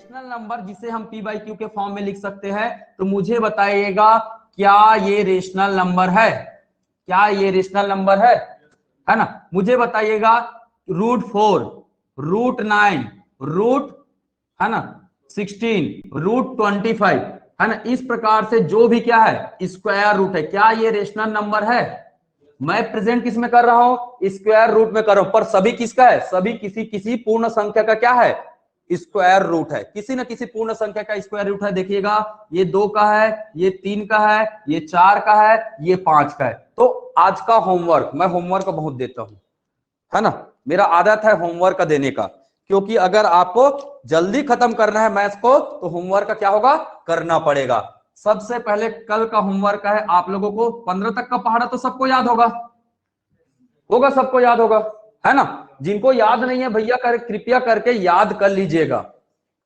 Rational number जिसे हम P by Q के फॉर्म में लिख सकते हैं, तो मुझे बताइएगा क्या ये रेशनल नंबर है? क्या ये रेशनल नंबर है ना? मुझे बताइएगा √4, √9, रूट है ना 16, √25 है ना, इस प्रकार से जो भी क्या है स्क्वायर रूट है, क्या ये रेशनल नंबर है? मैं प्रेजेंट किस में कर रहा हूं? स्क्वायर रूट में कर रहा हूं, पर सभी किसका है? सभी किसी पूर्ण संख्या का क्या है? स्क्वायर रूट है। किसी न किसी पूर्ण संख्या का स्क्वायर रूट है। देखिएगा ये 2 का है, ये 3 का है, ये 4 का है, ये 5 का है। तो आज का होमवर्क, मैं होमवर्क बहुत देता हूं है ना, मेरा आदत है होमवर्क देने का, क्योंकि अगर आपको जल्दी खत्म करना है मैथ्स को तो होमवर्क का क्या होगा? करना पड़ेगा। सबसे पहले कल का होमवर्क है आप लोगों को 15 तक का पहाड़ा तो सबको याद होगा सबको याद होगा है ना। जिनको याद नहीं है भैया कृपया करके याद कर लीजिएगा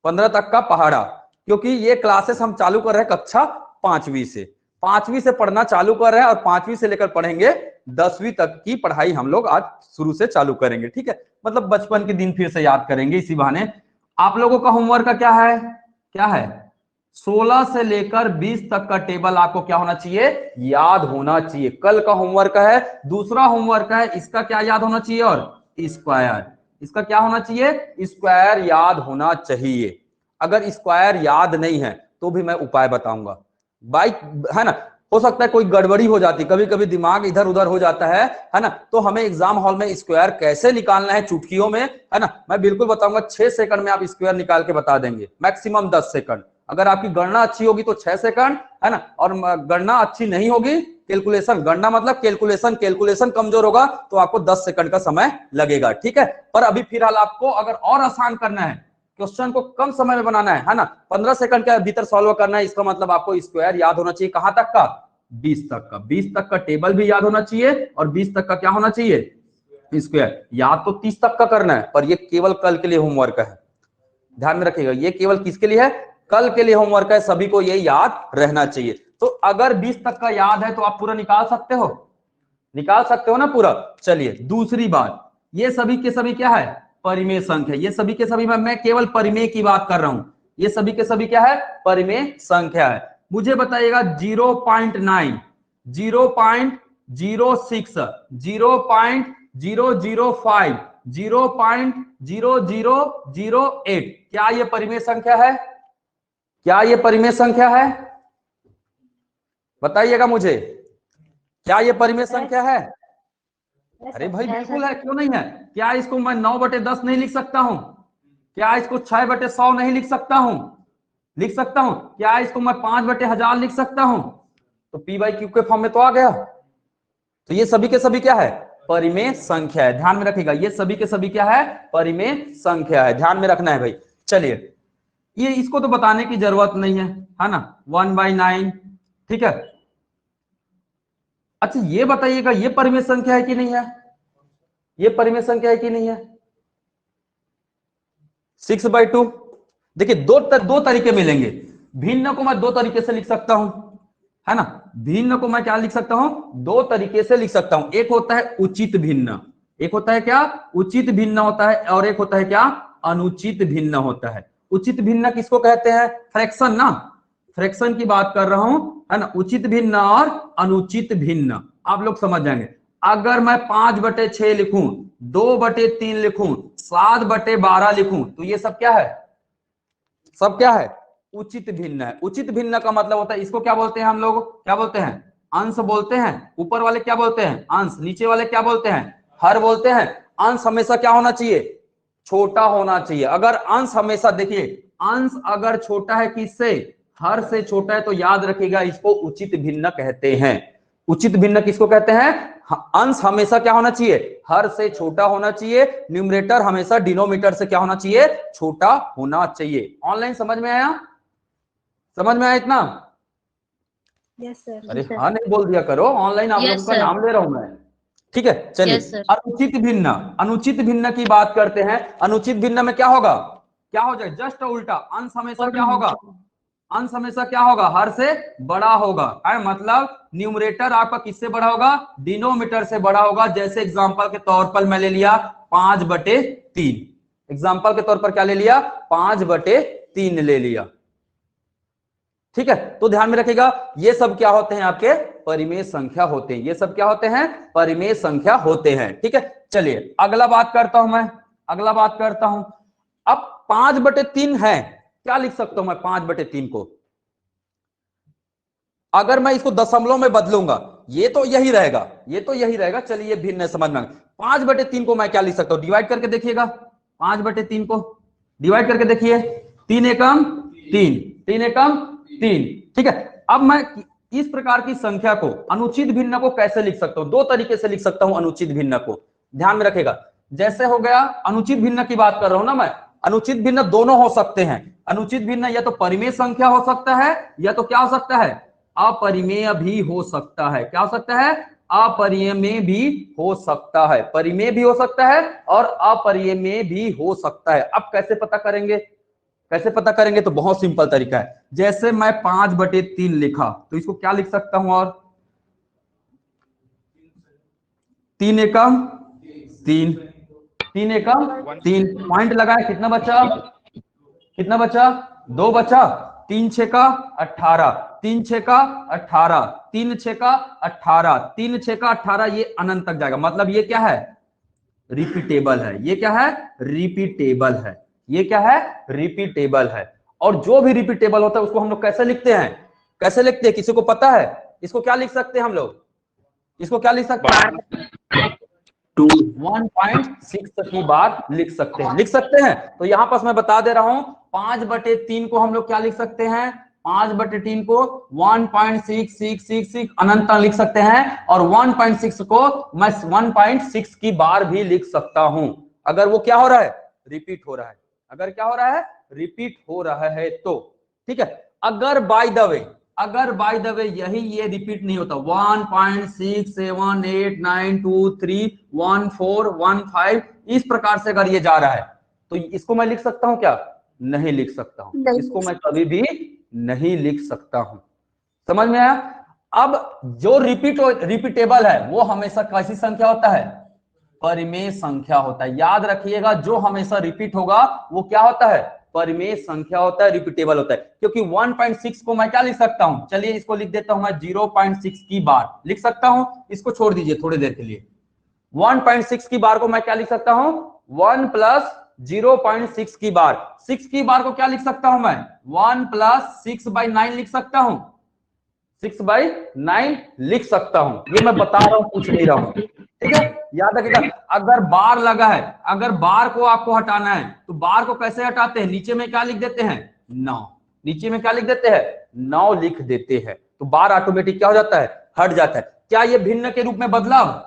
15 तक का पहाड़ा, क्योंकि ये क्लासेस हम चालू कर रहे हैं कक्षा 5वीं से पढ़ना चालू कर रहे हैं, और 5वीं से लेकर पढ़ेंगे 10वीं तक की पढ़ाई हम लोग आज शुरू से चालू करेंगे। ठीक है, मतलब बचपन के दिन फिर से याद करेंगे इसी बहाने। आप लोगों का होमवर्क का क्या है 16 से लेकर 20 तक का टेबल आपको क्या होना चाहिए? याद होना चाहिए। कल का होमवर्क है। दूसरा होमवर्क है, इसका क्या याद होना चाहिए? और स्क्वायर, इसका क्या होना चाहिए? स्क्वायर याद होना चाहिए। अगर स्क्वायर याद नहीं है तो भी मैं उपाय बताऊंगा बाइक है ना। हो सकता है कोई गड़बड़ी हो जाती, कभी कभी दिमाग इधर उधर हो जाता है ना, तो हमें एग्जाम हॉल में स्क्वायर कैसे निकालना है चुटकियों में है ना, मैं बिल्कुल बताऊंगा। 6 सेकंड में आप स्क्वायर निकाल के बता देंगे, मैक्सिमम 10 सेकंड। अगर आपकी गणना अच्छी होगी तो 6 सेकंड है ना, और गणना अच्छी नहीं होगी, कैलकुलेशन, गणना मतलब कैलकुलेशन कमजोर होगा तो आपको 10 सेकंड का समय लगेगा। ठीक है, पर अभी फिलहाल आपको अगर और आसान करना है, क्वेश्चन को कम समय में बनाना है ना, 15 सेकंड के भीतर सॉल्व करना है, इसका मतलब आपको स्क्वायर याद होना चाहिए कहां तक का? 20 तक का। 20 तक का टेबल भी याद होना चाहिए और 20 तक का क्या होना चाहिए? स्क्वायर। याद तो 30 तक का करना है, पर ये केवल कल के लिए होमवर्क है, ध्यान में रखिएगा। ये केवल किसके लिए है? कल के लिए होमवर्क है, सभी को ये याद रहना चाहिए। तो अगर 20 तक का याद है तो आप पूरा निकाल सकते हो ना पूरा। चलिए दूसरी बात, ये सभी के सभी क्या है? परिमेय संख्या। ये सभी के सभी मैं केवल परिमेय की बात कर रहा हूं। ये सभी के सभी क्या है? परिमेय संख्या है। मुझे बताइएगा 0.9, 0.06, 0.005, 0.0008, क्या ये परिमेय संख्या है? क्या ये परिमेय संख्या है? बताइएगा मुझे, क्या ये परिमेय संख्या है? अरे भाई बिल्कुल है, क्यों नहीं है? क्या इसको मैं 9/10 नहीं लिख सकता हूं? क्या इसको 6/100 नहीं लिख सकता हूं? लिख सकता हूं। क्या इसको मैं 5/1000 लिख सकता हूं? तो पी बाई क्यू के फॉर्म में तो आ गया। तो ये सभी के सभी क्या है? परिमेय संख्या है। ध्यान में रखिएगा, ये सभी के सभी क्या है? परिमेय संख्या है, ध्यान में रखना है भाई। चलिए, ये इसको तो बताने की जरूरत नहीं है ना, 1/9। ठीक है, अच्छा ये बताइएगा ये परिमेय संख्या है कि नहीं है? ये परिमेय संख्या है कि नहीं है? 6/2। देखिए दो तरीके मिलेंगे। भिन्न को मैं 2 तरीके से लिख सकता हूं है ना। भिन्न को मैं क्या लिख सकता हूं? 2 तरीके से लिख सकता हूं। एक होता है उचित भिन्न, एक होता है क्या? उचित भिन्न होता है, और एक होता है क्या? अनुचित भिन्न होता है। उचित भिन्न किसको कहते हैं? फ्रैक्शन ना, फ्रैक्शन की बात कर रहा हूं है ना। उचित भिन्न और अनुचित भिन्न आप लोग समझ जाएंगे। अगर मैं 5/6 लिखूं, 2/3 लिखूं, 7/12 लिखूं, तो ये सब क्या है? सब क्या है? उचित भिन्न है। उचित भिन्न का मतलब होता है, इसको क्या बोलते हैं हम लोग? क्या बोलते हैं? अंश बोलते हैं। ऊपर वाले क्या बोलते हैं? अंश। नीचे वाले क्या बोलते हैं? हर बोलते हैं। अंश हमेशा क्या होना चाहिए? छोटा होना चाहिए। अगर अंश हमेशा, देखिए अंश अगर छोटा है किससे? हर से छोटा है, तो याद रखिएगा इसको उचित भिन्न कहते हैं। उचित भिन्न किसको कहते हैं? अंश हमेशा क्या होना चाहिए? हर से छोटा होना चाहिए। न्यूमरेटर हमेशा डिनोमिनेटर से क्या होना चाहिए? छोटा होना चाहिए। ऑनलाइन समझ में आया? समझ में आया इतना? Yes sir. अरे हाँ नहीं बोल दिया करो, ऑनलाइन आप लोगों का नाम ले रहा हूं मैं। ठीक है, चलिए अनुचित भिन्न। अनुचित भिन्न की बात करते हैं। अनुचित भिन्न में क्या होगा? क्या हो जाए? जस्ट उल्टा। अंश हमेशा क्या होगा? अंश हमेशा क्या होगा? हर से बड़ा होगा है। मतलब न्यूमरेटर आपका किससे बड़ा होगा? डिनोमिनेटर से बड़ा होगा। जैसे एग्जांपल के तौर पर मैं ले लिया 5/3। एग्जांपल के तौर पर क्या ले लिया? 5/3। 3 ले लिया। ठीक है, तो ध्यान में रखिएगा ये सब क्या होते हैं, आपके परिमेय संख्या होते हैं। ये सब क्या होते हैं, परिमेय संख्या होते हैं। ठीक है, चलिए अगला बात करता हूं मैं, अगला बात करता हूं। अब 5/3 है, क्या लिख सकता हूं मैं 5/3 को? अगर मैं इसको दशमलव में बदलूंगा, ये तो यही रहेगा, ये तो यही रहेगा। चलिए ये भिन्न है, समझ में। 5/3 को मैं क्या लिख सकता हूं, डिवाइड करके देखिएगा। 5/3 को डिवाइड करके देखिए, 3 एकम 3, 3 एकम 3। ठीक है, अब मैं इस प्रकार की संख्या को, अनुचित भिन्न को कैसे लिख सकता हूं? 2 तरीके से लिख सकता हूं अनुचित भिन्न को, ध्यान में रखेगा। जैसे हो गया, अनुचित भिन्न की बात कर रहा हूं ना मैं, अनुचित भिन्न दोनों हो सकते हैं। अनुचित भिन्न या तो परिमेय संख्या हो सकता है, या तो क्या हो सकता है, अपरिमेय भी हो सकता है। क्या हो सकता है, अपरिमेय भी हो सकता है। परिमेय भी हो सकता है और अपरिमेय भी हो सकता है। अब कैसे पता करेंगे, कैसे पता करेंगे? तो बहुत सिंपल तरीका है। जैसे मैं 5/3 लिखा, तो इसको क्या लिख सकता हूं, और 3 एकम 3, 3 एकम 3, पॉइंट लगाए, कितना बचा, कितना बचा, 2 बचा। 3 6 का 18, 3 6 का 18, 3 6 का 18, 3 6 का 18, ये अनंत तक जाएगा। मतलब ये क्या है, रिपीटेबल है। ये क्या है, रिपीटेबल है। ये क्या है, रिपीटेबल है। और जो भी रिपीटेबल होता है उसको हम लोग कैसे लिखते हैं, कैसे लिखते हैं, किसी को पता है? इसको क्या लिख सकते हैं हम लोग, इसको क्या लिख सकते हैं, 1.6 की बार लिख सकते हैं, लिख सकते हैं। तो यहां पर मैं बता दे रहा हूं, 5/3 को हम लोग क्या लिख सकते हैं, 5/3 को 1.6666 अनंत लिख सकते हैं, और 1.6 को मैं 1.6 की बार भी लिख सकता हूं, अगर वो क्या हो रहा है, रिपीट हो रहा है। अगर क्या हो रहा है, रिपीट हो रहा है तो। ठीक है, अगर बाय द वे, अगर बाय द वे यही ये रिपीट नहीं होता, 1.678923141 इस प्रकार से अगर ये जा रहा है, तो इसको मैं लिख सकता हूं क्या, नहीं लिख सकता हूं। इसको मैं कभी भी नहीं लिख सकता हूं। समझ में आया? अब जो रिपीटेबल है वो हमेशा कैसी संख्या होता है, परिमेय संख्या होता है। याद रखिएगा, जो हमेशा रिपीट होगा वो क्या होता है, परिमेय संख्या होता है, रिपीटेबल होता है। क्योंकि 1.6 को मैं क्या लिख सकता हूं, चलिए इसको लिख देता हूं मैं 0.6 की बार लिख सकता हूं। इसको छोड़ दीजिए थोड़ी देर के लिए। 1.6 की बार को मैं क्या लिख सकता हूं, 1 + 0.6 की बार। 6 की बार को क्या लिख सकता हूं मैं, 1 + 6/9 लिख सकता हूं, 6/9 लिख सकता हूं। ये मैं बता रहा हूं, पूछ नहीं रहा हूं। ठीक है, याद रखिएगा। अगर बार लगा है, अगर बार को आपको हटाना है, तो बार को कैसे हटाते हैं, नीचे में क्या लिख देते हैं, 9। नीचे में क्या लिख देते हैं, 9 लिख देते हैं, तो बार ऑटोमेटिक क्या हो जाता है, हट जाता है। क्या ये भिन्न के रूप में बदलाव,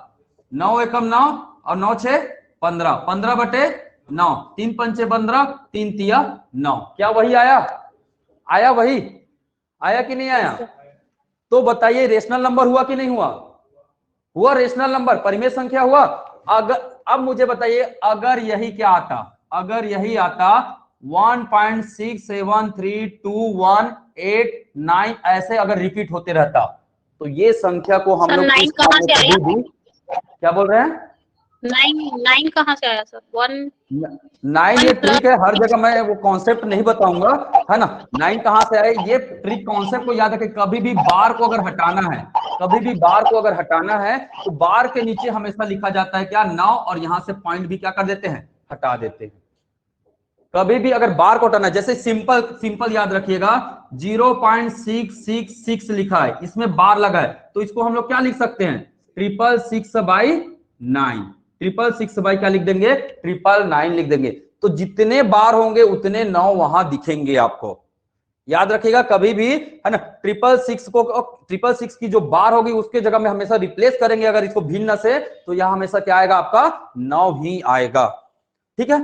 9 एकम 9 और 9 6 15, 15/9, 3 पंचे 15, 3 तिया 9। क्या वही आया, आया वही, आया कि नहीं आया? तो बताइए रेशनल नंबर हुआ कि नहीं हुआ, हुआ रेशनल नंबर, परिमेय संख्या हुआ। अगर अब मुझे बताइए, अगर यही क्या आता, अगर यही आता 1.6732189 ऐसे अगर रिपीट होते रहता, तो ये संख्या को हम लोग नाइन कहाँ से आया, क्या बोल रहे हैं, 9 कहाँ से आया सर, 1 9 ये ट्रिक है, हर जगह मैं वो कॉन्सेप्ट नहीं बताऊंगा, है ना। 9 कहां से आए, ये ट्रिक कॉन्सेप्ट को याद रखें। कभी भी बार को अगर हटाना है, कभी भी बार को अगर हटाना है, तो बार के नीचे हमेशा लिखा जाता है क्या, 9, और यहां से पॉइंट भी क्या कर देते हैं, हटा देते हैं। कभी भी अगर बार को हटाना, जैसे सिंपल सिंपल याद रखिएगा, 0.666 लिखा है, इसमें बार लगा है, तो इसको हम लोग क्या लिख सकते हैं, 666/9। 666 क्या लिख देंगे, 999 लिख देंगे। तो जितने बार होंगे उतने 9 वहां दिखेंगे आपको। याद रखिएगा कभी भी, है ना, 666 की जो बार होगी उसके जगह में हमेशा रिप्लेस करेंगे अगर इसको भिन्न से, तो यहां हमेशा क्या आएगा, आपका 9 ही आएगा। ठीक है,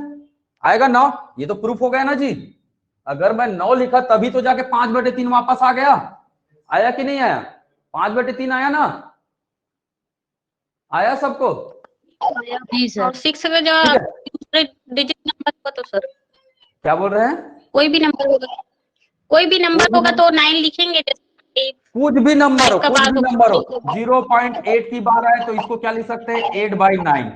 आएगा 9। ये तो प्रूफ हो गया ना जी। अगर मैं 9 लिखा तभी तो जाके 5/3 वापस आ गया, आया कि नहीं आया, 5/3 आया ना, आया सबको? जी सर। 6 का जो दूसरे डिजिट नंबर होगा तो सर, क्या बोल रहे हैं, कोई भी नंबर होगा, कोई भी नंबर होगा तो 9 लिखेंगे, जैसे कुछ भी नंबर हो, कुछ भी नंबर हो, 0.8 0.8 की बार आए तो इसको क्या लिख सकते हैं, 8/9,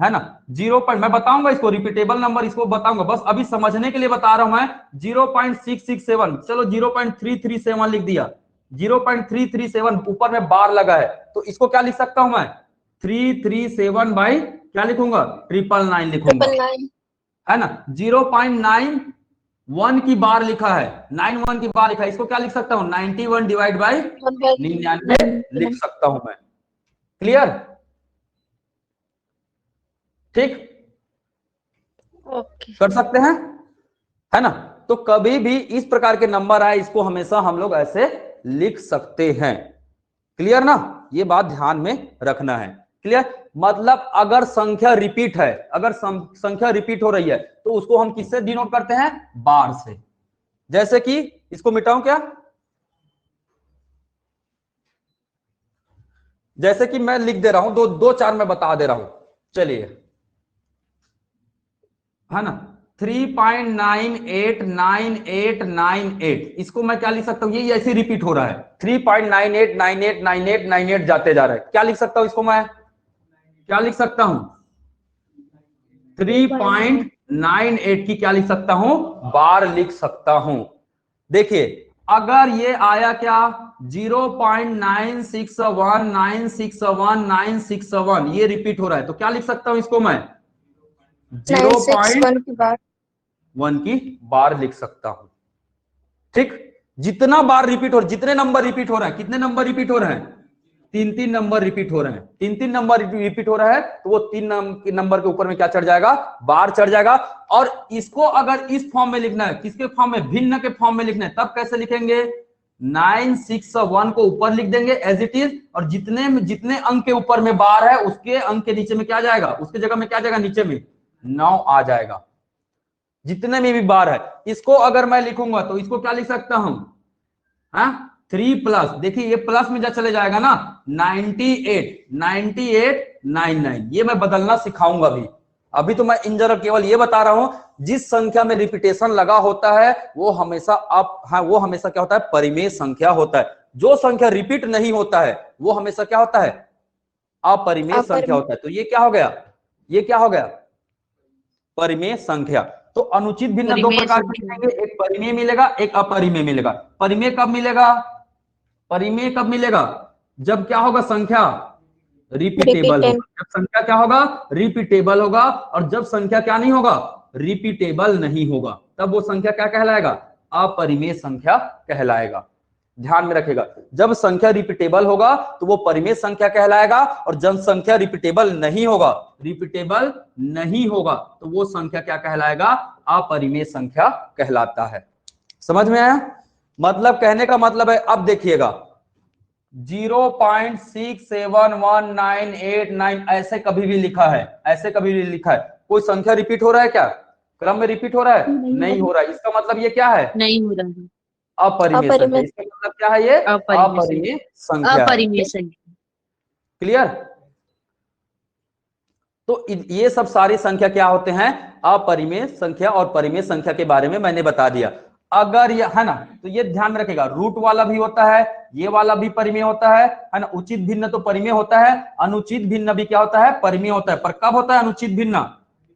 है ना। 0 पॉइंट, मैं बताऊंगा इसको रिपीटेबल नंबर, इसको बताऊंगा, बस अभी समझने के लिए बता रहा हूं मैं। 0.667, चलो 0.337 लिख दिया। 0.337 ऊपर में बार लगा है, तो इसको क्या लिख सकता हूं मैं? 337 बाई क्या लिखूंगा? 999 लिखूंगा, 999 है ना। 0.91 की बार लिखा है, 91 की बार लिखा है, इसको क्या लिख सकता हूं? 91 डिवाइड बाई 99 लिख सकता हूं मैं। क्लियर? ठीक, ओके कर सकते हैं, है ना। तो कभी भी इस प्रकार के नंबर आए, इसको हमेशा हम लोग ऐसे लिख सकते हैं। क्लियर ना, ये बात ध्यान में रखना है। क्लियर? मतलब अगर संख्या रिपीट है, अगर संख्या रिपीट हो रही है, तो उसको हम किससे डिनोट करते हैं? बार से। जैसे कि इसको मिटाऊं क्या? जैसे कि मैं लिख दे रहा हूं, 2 4 मैं बता दे रहा हूं, चलिए, है ना। 3.989898, इसको मैं क्या लिख सकता हूं? ये ऐसे रिपीट हो रहा है, 3.98989898 जाते जा रहा है, क्या लिख सकता हूं इसको मैं? क्या लिख सकता हूं? 3.98 की क्या लिख सकता हूं? बार लिख सकता हूं। देखिए, अगर ये आया क्या? 0.961961961 ये रिपीट हो रहा है, तो क्या लिख सकता हूं इसको मैं? 0.1 की बार लिख सकता हूं। ठीक, जितना बार रिपीट हो, जितने नंबर रिपीट हो रहा है, कितने नंबर रिपीट हो रहे हैं? 3 नंबर रिपीट हो रहे हैं, 3 नंबर रिपीट हो रहा है, तो वो 3 नंबर के ऊपर में क्या चढ़ जाएगा? बार चढ़ जाएगा। और इसको अगर इस फॉर्म में लिखना है, किसके फॉर्म में? भिन्न के फॉर्म में लिखना है, तब कैसे लिखेंगे? 961 को ऊपर लिख देंगे एज इट इज, और जितने अंक के ऊपर में बार है, उसके अंक के नीचे में क्या जाएगा? उसके जगह में क्या जाएगा? नीचे में 9 आ जाएगा, जितने में भी बार है। इसको अगर मैं लिखूंगा तो इसको क्या लिख सकता हूं? 3 प्लस, देखिए ये प्लस में जब चले जाएगा ना, 98 ये मैं बदलना सिखाऊंगा भी। अभी तो मैं इन जरा केवल ये बता रहा हूं, जिस संख्या में रिपीटेशन लगा होता है वो हमेशा वो हमेशा क्या होता है? परिमेय संख्या होता है। जो संख्या रिपीट नहीं होता है वो हमेशा क्या होता है? अपरिमेय संख्या होता है। तो ये क्या हो गया? ये क्या हो गया? परिमेय संख्या। तो अनुचित भिन्न 2 प्रकार के मिलेंगे, एक परिमेय मिलेगा, एक अपरिमेय मिलेगा। परिमेय कब मिलेगा? परिमेय कब मिलेगा? जब क्या होगा? संख्या रिपीटेबल होगा। जब संख्या क्या होगा? रिपीटेबल होगा। और जब संख्या क्या नहीं होगा? रिपीटेबल नहीं होगा, तब वो संख्या क्या कहलाएगा? अपरिमेय संख्या कहलाएगा। ध्यान में रखिएगा, जब संख्या रिपीटेबल होगा तो वो परिमेय संख्या कहलाएगा, और जब संख्या रिपीटेबल नहीं होगा, तो वो संख्या क्या कहलाएगा? अपरिमेय संख्या कहलाता है। समझ में आया? मतलब कहने का मतलब है, अब देखिएगा 0.67198 ऐसे कभी भी लिखा है, ऐसे कभी भी लिखा है, कोई संख्या रिपीट हो रहा है क्या? क्रम में रिपीट हो रहा है? नहीं हो रहा है। इसका मतलब ये क्या है? नहीं हो रहा है, अपरिमेय संख्या। इसका मतलब क्या है? ये अपरिमेय संख्या है। क्लियर? तो ये सब सारी संख्या क्या होते हैं? अपरिमेय संख्या। और परिमेय संख्या के बारे में मैंने बता दिया। अगर ये है ना, तो ये ध्यान में रखेगा, रूट वाला भी होता है, ये वाला भी परिमेय होता है ना। उचित भिन्न तो परिमेय होता है, अनुचित भिन्न भी क्या होता है? परिमेय होता है। पर कब होता है अनुचित भिन्न?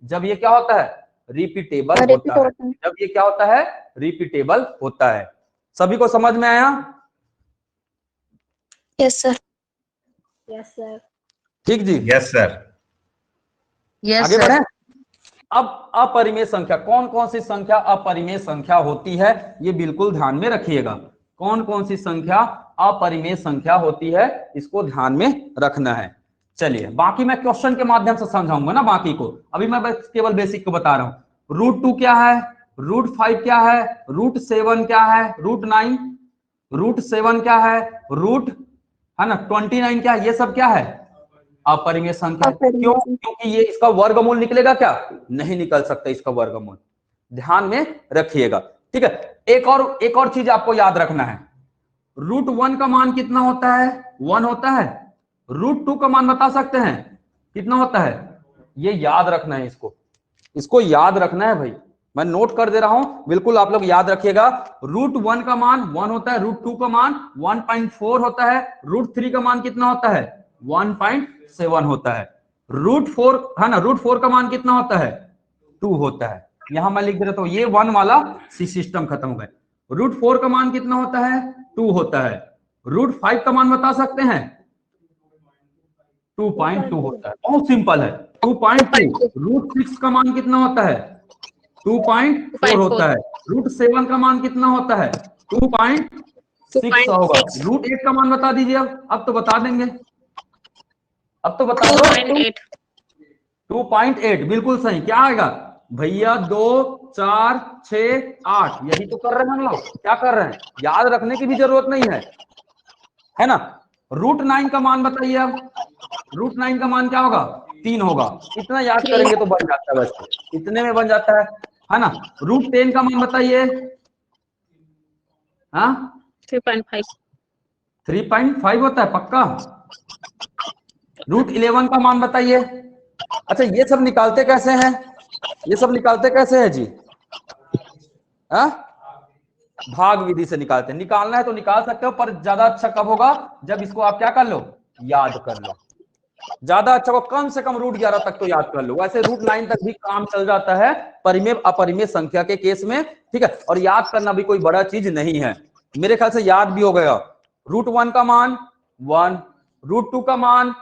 जब ये क्या होता है? रिपीटेबल होता है। जब ये क्या होता है? रिपीटेबल होता है। सभी को समझ में आया? यस सर, यस सर, ठीक जी, यस सर, आगे बढ़े। अब अपरिमेय संख्या, कौन कौन सी संख्या अपरिमेय संख्या होती है, ये बिल्कुल ध्यान में रखिएगा। कौन कौन सी संख्या अपरिमेय संख्या होती है, इसको ध्यान में रखना है। चलिए, बाकी मैं क्वेश्चन के माध्यम से समझाऊंगा ना बाकी को, अभी मैं बस केवल बेसिक को बता रहा हूं। √2 क्या है? √5 क्या है? √7 क्या है? √9, √7 क्या है? रूट, है ना, 29 क्या है? ये सब क्या है? अपरिमेय संख्या। क्यों? क्योंकि ये इसका वर्गमूल निकलेगा क्या? नहीं निकल सकता इसका वर्गमूल। ध्यान में रखिएगा, ठीक है। एक और चीज आपको याद रखना है, √1 का मान कितना होता है? 1 होता है। √2 का मान बता सकते हैं कितना होता है? ये याद रखना है, इसको याद रखना है भाई, मैं नोट कर दे रहा हूं, बिल्कुल आप लोग याद रखिएगा। √1 का मान 1 होता है, √2 का मान 1.4 होता है, √3 का मान कितना होता है? 1.7 होता है। √4 है ना, √4 का मान कितना होता है 2 होता है। यहां मैं लिख दे रहा हूं, ये 1 वाला सिस्टम खत्म हो गया। √4 का मान कितना होता है 2 होता है। √5 का मान बता सकते हैं 2.2 होता है, बहुत सिंपल है 2.2। √6 का मान कितना होता है 2.4 होता है। √7 का मान कितना होता है 2.6 होगा। √8 का मान बता दीजिए। अब तो बता देंगे, अब तो बता दो। 2.8 2.8 बिल्कुल सही। क्या आएगा भैया 2 4 6 8, यही तो कर रहे हैं हम लोग। क्या कर रहे हैं, याद रखने की भी जरूरत नहीं है ना। √9 का मान बताइए। अब √9 का मान क्या होगा 3 होगा। इतना याद करेंगे तो बन जाता है, बस इतने में बन जाता है ना। √10 का मान बताइए। हाँ 3.5 3.5 होता है पक्का। √11 का मान बताइए। अच्छा ये सब निकालते कैसे हैं, ये सब निकालते कैसे हैं जी, हाँ भाग विधि से निकालते हैं। निकालना है तो निकाल सकते हो, पर ज्यादा अच्छा कब होगा जब इसको आप क्या कर लो, याद कर लो। ज्यादा अच्छा को कम से कम √11 तक तो याद कर लो। वैसे √9 तक भी काम चल जाता है परिमेय अपरिमेय संख्या के केस में, ठीक है। और याद करना भी कोई बड़ा चीज नहीं है, मेरे ख्याल से याद भी हो गया। √1 का मान 1, √2 का मान,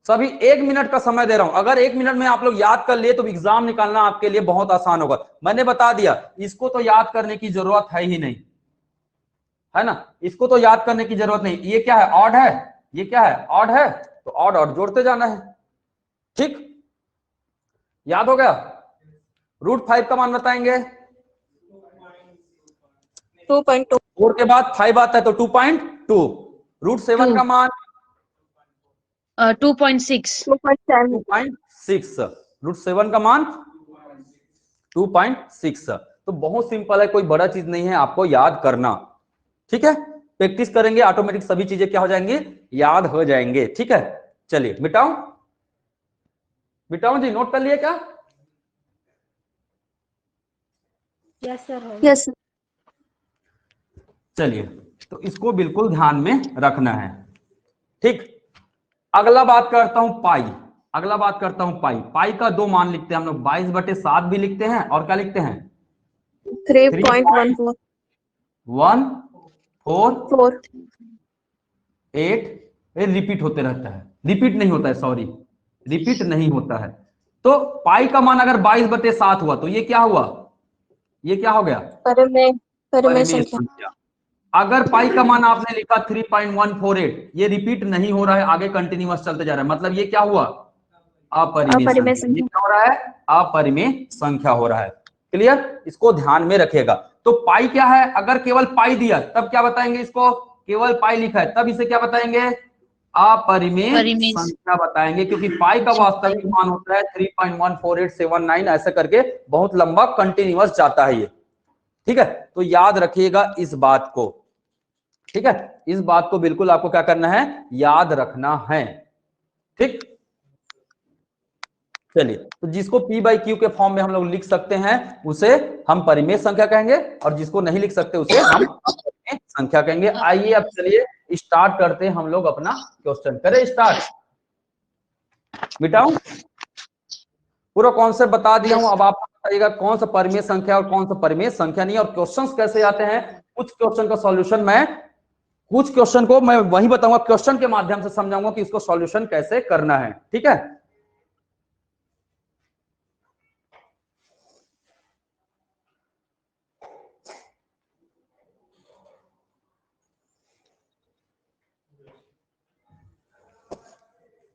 सभी 1 मिनट का समय दे रहा हूं। अगर 1 मिनट में आप लोग याद कर लिए तो एग्जाम निकालना आपके लिए बहुत आसान होगा। मैंने बता दिया, इसको तो याद करने की जरूरत है ही नहीं, है ना। इसको तो याद करने की जरूरत नहीं। ये क्या है, ऑड है, ये क्या है, ऑड है, तो ऑड ऑड जोड़ते जाना है, ठीक। याद हो गया। √5 का मान बताएंगे। 2.2 4 के बाद 5 आता है तो 2.2। √7 का मान 2.6 2.6। √7 का मान 2.6। तो बहुत सिंपल है, कोई बड़ा चीज नहीं है आपको याद करना, ठीक है। प्रैक्टिस करेंगे ऑटोमेटिक सभी चीजें क्या हो जाएंगी, याद हो जाएंगे, ठीक है। चलिए मिटाऊं, मिटाऊं जी, नोट कर लिए क्या। Yes sir yes sir. चलिए तो इसको बिल्कुल ध्यान में रखना है, ठीक। अगला बात करता हूं पाई, अगला बात करता हूं पाई। पाई का 2 मान लिखते हैं हम लोग, 22/7 भी लिखते हैं, और क्या लिखते हैं 3.14 3.14 8। रिपीट होते रहता है, रिपीट नहीं होता है, सॉरी रिपीट नहीं होता है। तो पाई का मान अगर 22/7 हुआ तो ये क्या हुआ, ये क्या हो गया परिमेय परिमेय संख्या। संख्या। अगर पाई का मान आपने लिखा 3.148, ये रिपीट नहीं हो रहा है, आगे कंटिन्यूअस चलते जा रहा है, मतलब ये क्या हुआ अपरिमेय अपरिमेय संख्या। ये संख्या। क्या हो रहा है, अपरिमेय संख्या हो रहा है। क्लियर, इसको ध्यान में रखिएगा। तो पाई क्या है, अगर केवल पाई दिया तब क्या बताएंगे इसको, केवल पाई लिखा है तब इसे क्या बताएंगे, अपरिमेय परिमेय संख्या बताएंगे, क्योंकि पाई का वास्तविक मान होता है 3.14879, ऐसे करके बहुत लंबा कंटिन्यूअस जाता है ये, ठीक है। तो याद रखिएगा इस बात को, ठीक है। इस बात को बिल्कुल आपको क्या करना है, याद रखना है, ठीक। चलिए तो जिसको P/Q के फॉर्म में हम लोग लिख सकते हैं उसे हम परिमेय संख्या कहेंगे, और जिसको नहीं लिख सकते उसे हम अपरिमेय संख्या कहेंगे। आइए अब चलिए स्टार्ट करते हैं हम लोग अपना क्वेश्चन। करें स्टार्ट, मिटाऊं, पूरा कॉन्सेप्ट बता दिया हूं। अब आप बताइएगा कौन सा परिमेय संख्या और कौन सा परिमेय संख्या नहीं है, और क्वेश्चंस कैसे आते हैं। कुछ क्वेश्चन का सॉल्यूशन मैं, कुछ क्वेश्चन को मैं वही बताऊंगा, क्वेश्चन के माध्यम से समझाऊंगा कि इसको सॉल्यूशन कैसे करना है, ठीक है।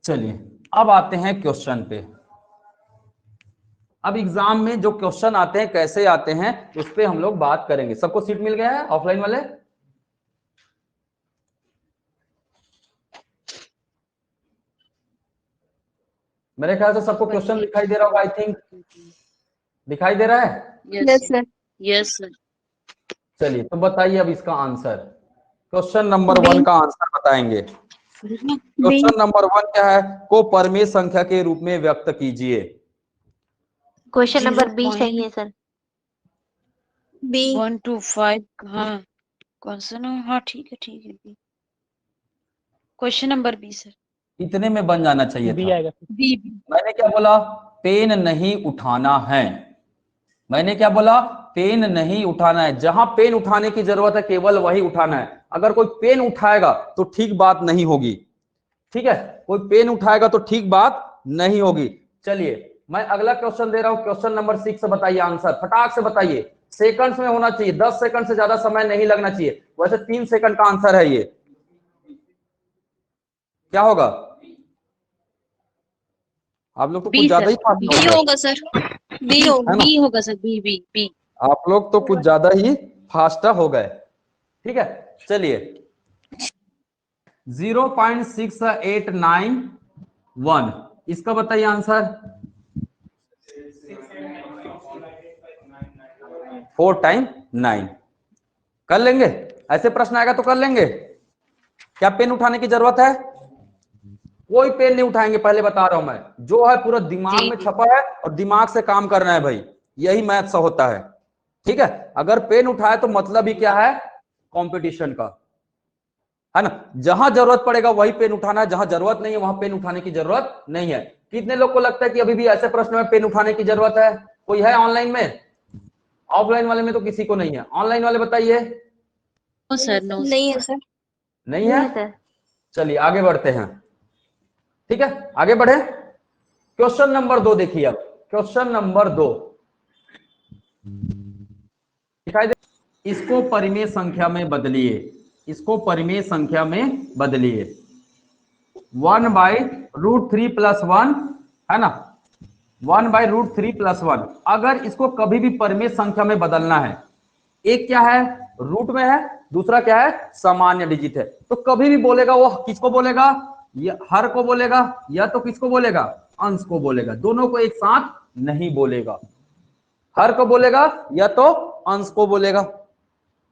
चलिए अब आते हैं क्वेश्चन पे। अब एग्जाम में जो क्वेश्चन आते हैं कैसे आते हैं उस पे हम लोग बात करेंगे। सबको सीट मिल गया है ऑफलाइन वाले, मेरे ख्याल से सबको क्वेश्चन दिखाई दे रहा होगा, आई थिंक दिखाई दे रहा है। Yes sir. यस सर चलिए तो बताइए अब इसका आंसर, क्वेश्चन नंबर बी 1 का आंसर बताएंगे। बी क्वेश्चन नंबर 1 क्या है, को परिमेय संख्या के रूप में व्यक्त कीजिए। क्वेश्चन नंबर बी सही है सर। बी 1 to 5 हाँ कौन सा ना, हाँ ठीक है क्वेश्चन नंबर बी सर। इतने में बन जाना चाहिए बी था। आएगा। बी मैंने क्या बोला? पेन नहीं उठाना है। मैंने क्या बोला? पेन नहीं उठाना है। जहां पेन उठाने की जरूरत है केवल वही उठाना है। अगर कोई पेन उठाएगा तो ठीक बात नहीं होगी। ठीक है, कोई पेन उठाएगा तो ठीक बात नहीं होगी। चलिए मैं अगला क्वेश्चन दे रहा हूं, क्वेश्चन नंबर 6 बताइए आंसर, फटाक से बताइए। सेकंड्स में होना चाहिए, 10 सेकंड से ज्यादा समय नहीं लगना चाहिए। वैसे 3 सेकंड का आंसर है ये। क्या होगा? आप लोग तो कुछ बी ज्यादा सर, ही फास्ट हो बी गए, होगा सर, बी है ना? बी होगा सर, बी बी बी। आप लोग तो कुछ ज्यादा ही फास्ट हो गए। ठीक है, चलिए 0.6891 इसका बताइए आंसर। 4 टाइम 9 कर लेंगे? ऐसे प्रश्न आएगा तो कर लेंगे? क्या पेन उठाने की जरूरत है? कोई पेन नहीं उठाएंगे, पहले बता रहा हूं मैं। जो है पूरा दिमाग में छपा है और दिमाग से काम करना है भाई, यही मैथ से होता है। ठीक है, अगर पेन उठाए तो मतलब ही क्या है? कंपटीशन का, है ना? जहां जरूरत पड़ेगा वही पेन उठाना है, जहां जरूरत नहीं है वहां पेन उठाने की जरूरत नहीं है। कितने लोग को लगता है कि अभी भी ऐसे प्रश्न में पेन उठाने की जरूरत है? कोई है ऑनलाइन में? ऑफलाइन वाले में तो किसी को नहीं है। ऑनलाइन वाले बताइए। नो सर, नो नहीं है सर। नहीं है? सर। चलिए आगे बढ़ते हैं। ठीक है, आगे बढ़े। क्वेश्चन नंबर 2 देखिए। अब क्वेश्चन नंबर 2 दिखाई दे, इसको परिमेय संख्या में बदलिए। इसको परिमेय संख्या में बदलिए। 1/√3 + 1 है ना? 1/√3 + 1। अगर इसको कभी भी परिमेय संख्या में बदलना है, एक क्या है? रूट में है, दूसरा क्या है? सामान्य डिजिट है। तो कभी भी बोलेगा वो किसको बोलेगा? या हर को बोलेगा, या तो किसको बोलेगा? अंश को बोलेगा। दोनों को एक साथ नहीं बोलेगा। हर को बोलेगा या तो अंश को बोलेगा,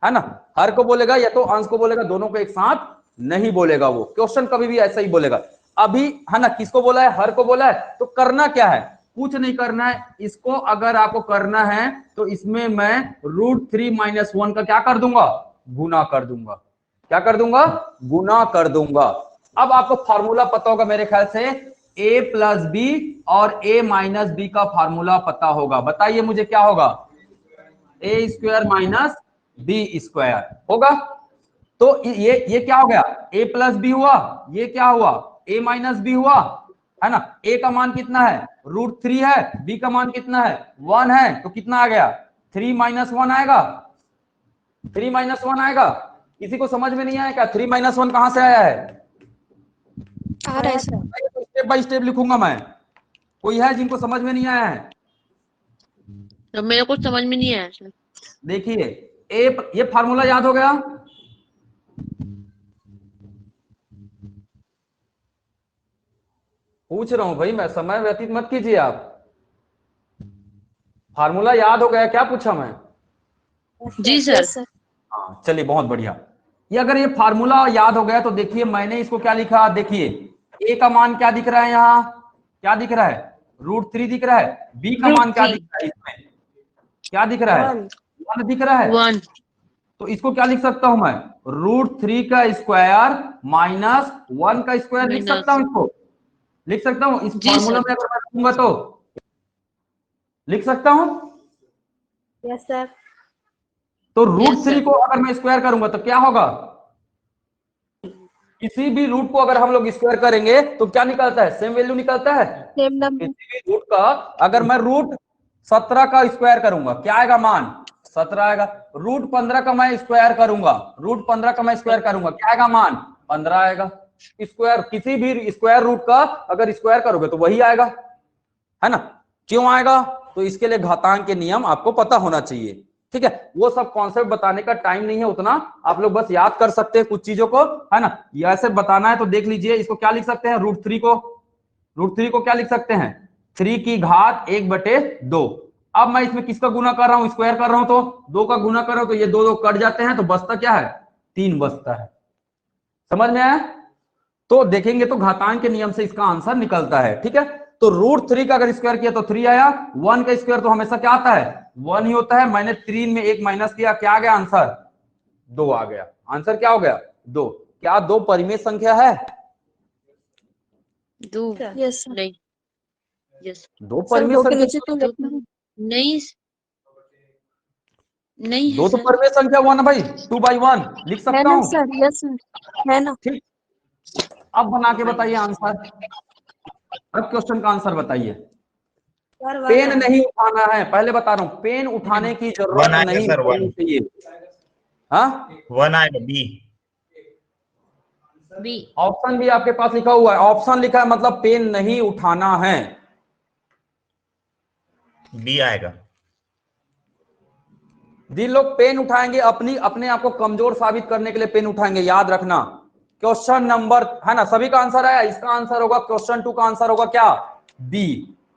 है ना? हर को बोलेगा या तो अंश को बोलेगा, दोनों को एक साथ नहीं बोलेगा। वो क्वेश्चन कभी भी ऐसा ही बोलेगा। अभी है ना, किसको बोला है? हर को बोला है। तो करना क्या है? कुछ नहीं करना है। इसको अगर आपको करना है तो इसमें मैं √3 - 1 का क्या कर दूंगा? गुना कर दूंगा। क्या कर दूंगा? गुना कर दूंगा। अब आपको फार्मूला पता होगा मेरे ख्याल से, a + b और a - b का फार्मूला पता होगा। बताइए मुझे क्या होगा? a² - b² होगा। तो ये क्या हो गया? a + b हुआ, ये क्या हुआ? a - b हुआ, है ना? a का मान कितना है? √3 है, b का मान कितना है? 1 है। तो कितना आ गया? 3 - 1 आएगा। 3 - 1 आएगा। किसी को समझ में नहीं आया क्या? 3 - 1 कहां से आया है? आ रहा है सर। स्टेप बाय स्टेप लिखूंगा मैं। कोई है जिनको समझ में नहीं आया है? तो मेरे को समझ में नहीं आया सर। देखिए ये फार्मूला याद हो गया? पूछ रहा हूं भाई मैं, समय व्यतीत मत कीजिए आप। फार्मूला याद हो गया? क्या पूछा मैं? जी सर। हाँ चलिए, बहुत बढ़िया। ये अगर ये फार्मूला याद हो गया तो देखिए मैंने इसको क्या लिखा। देखिए a का मान क्या दिख रहा है? यहाँ क्या दिख रहा है? √3 दिख रहा है। b का मान क्या दिख रहा है? इसमें क्या दिख रहा है? 1 दिख रहा है। 1 तो इसको क्या लिख सकता हूं मैं? √3 का स्क्वायर - 1 का स्क्वायर लिख सकता हूं। इसको लिख सकता हूं। इस जी फार्मूला सर। में अगर मैं रखूंगा तो लिख सकता हूं। Yes sir. तो Yes, √3 sir. को अगर मैं स्क्वायर करूंगा तो क्या होगा? किसी भी रूट को अगर हम लोग स्क्वायर करेंगे तो क्या निकलता है? सेम वैल्यू निकलता है। Same number. किसी भी रूट का अगर मैं √17 का स्क्वायर करूंगा क्या आएगा मान? 17 आएगा। √15 का मैं स्क्वायर करूंगा, √15 का मैं स्क्वायर करूंगा, क्या आएगा मान? 15 आएगा। स्क्वायर किसी भी स्क्वायर रूट का अगर स्क्वायर करोगे तो वही आएगा, है ना? क्यों आएगा? तो इसके लिए घातांक के नियम आपको पता होना चाहिए। ठीक है, वो सब कॉन्सेप्ट बताने का टाइम नहीं है उतना, आप लोग बस याद कर सकते हैं कुछ चीजों को, है ना? ऐसे बताना है तो देख लीजिए। इसको क्या लिख सकते हैं? √3 को क्या लिख सकते हैं? 3 की घात 1/2। अब मैं इसमें किसका गुना कर रहा हूं? स्क्वायर कर रहा हूं तो 2 का गुना कर रहा हूं, तो ये 2 कट जाते हैं तो बचता क्या है? 3 बचता है। समझ में आया? तो देखेंगे तो घातांक के नियम से इसका आंसर निकलता है। ठीक है, तो √3 का अगर स्क्वायर किया तो 3 आया। 1 का स्क्वायर तो हमेशा क्या आता है? 1 ही होता है। मैंने 3 में 1 माइनस किया, क्या आ गया आंसर? 2 आ गया। आंसर क्या हो गया? 2। क्या 2 परिमेय संख्या है? दो Yes, sir. नहीं यस दो सर परमेय दो के संख्या, नीचे क्यों लिखना है? नहीं नहीं है दो तो सर। परमेय संख्या हुआ ना भाई, 2/1 लिख है सकता ना हूँ। सर? यस सर, है ना? ठीक, अब बना के बताइए आंसर। अब क्वेश्चन का आंसर बताइए। सर पेन नहीं उठाना है, पहले बता रहा हूं, पेन उठाने की वन जरूरत आएगा नहीं सर, होनी वन चाहिए। हाँ, 1 आएगा, बी। बी। ऑप्शन भी आपके पास लिखा हुआ है, ऑप्शन लिखा है मतलब पेन नहीं उठाना है। बी आएगा। जिन लोग पेन उठाएंगे अपनी अपने आप को कमजोर साबित करने के लिए पेन उठाएंगे, याद रखना। क्वेश्चन नंबर है ना, सभी का आंसर आया, इसका आंसर होगा क्वेश्चन 2 का आंसर होगा क्या, बी।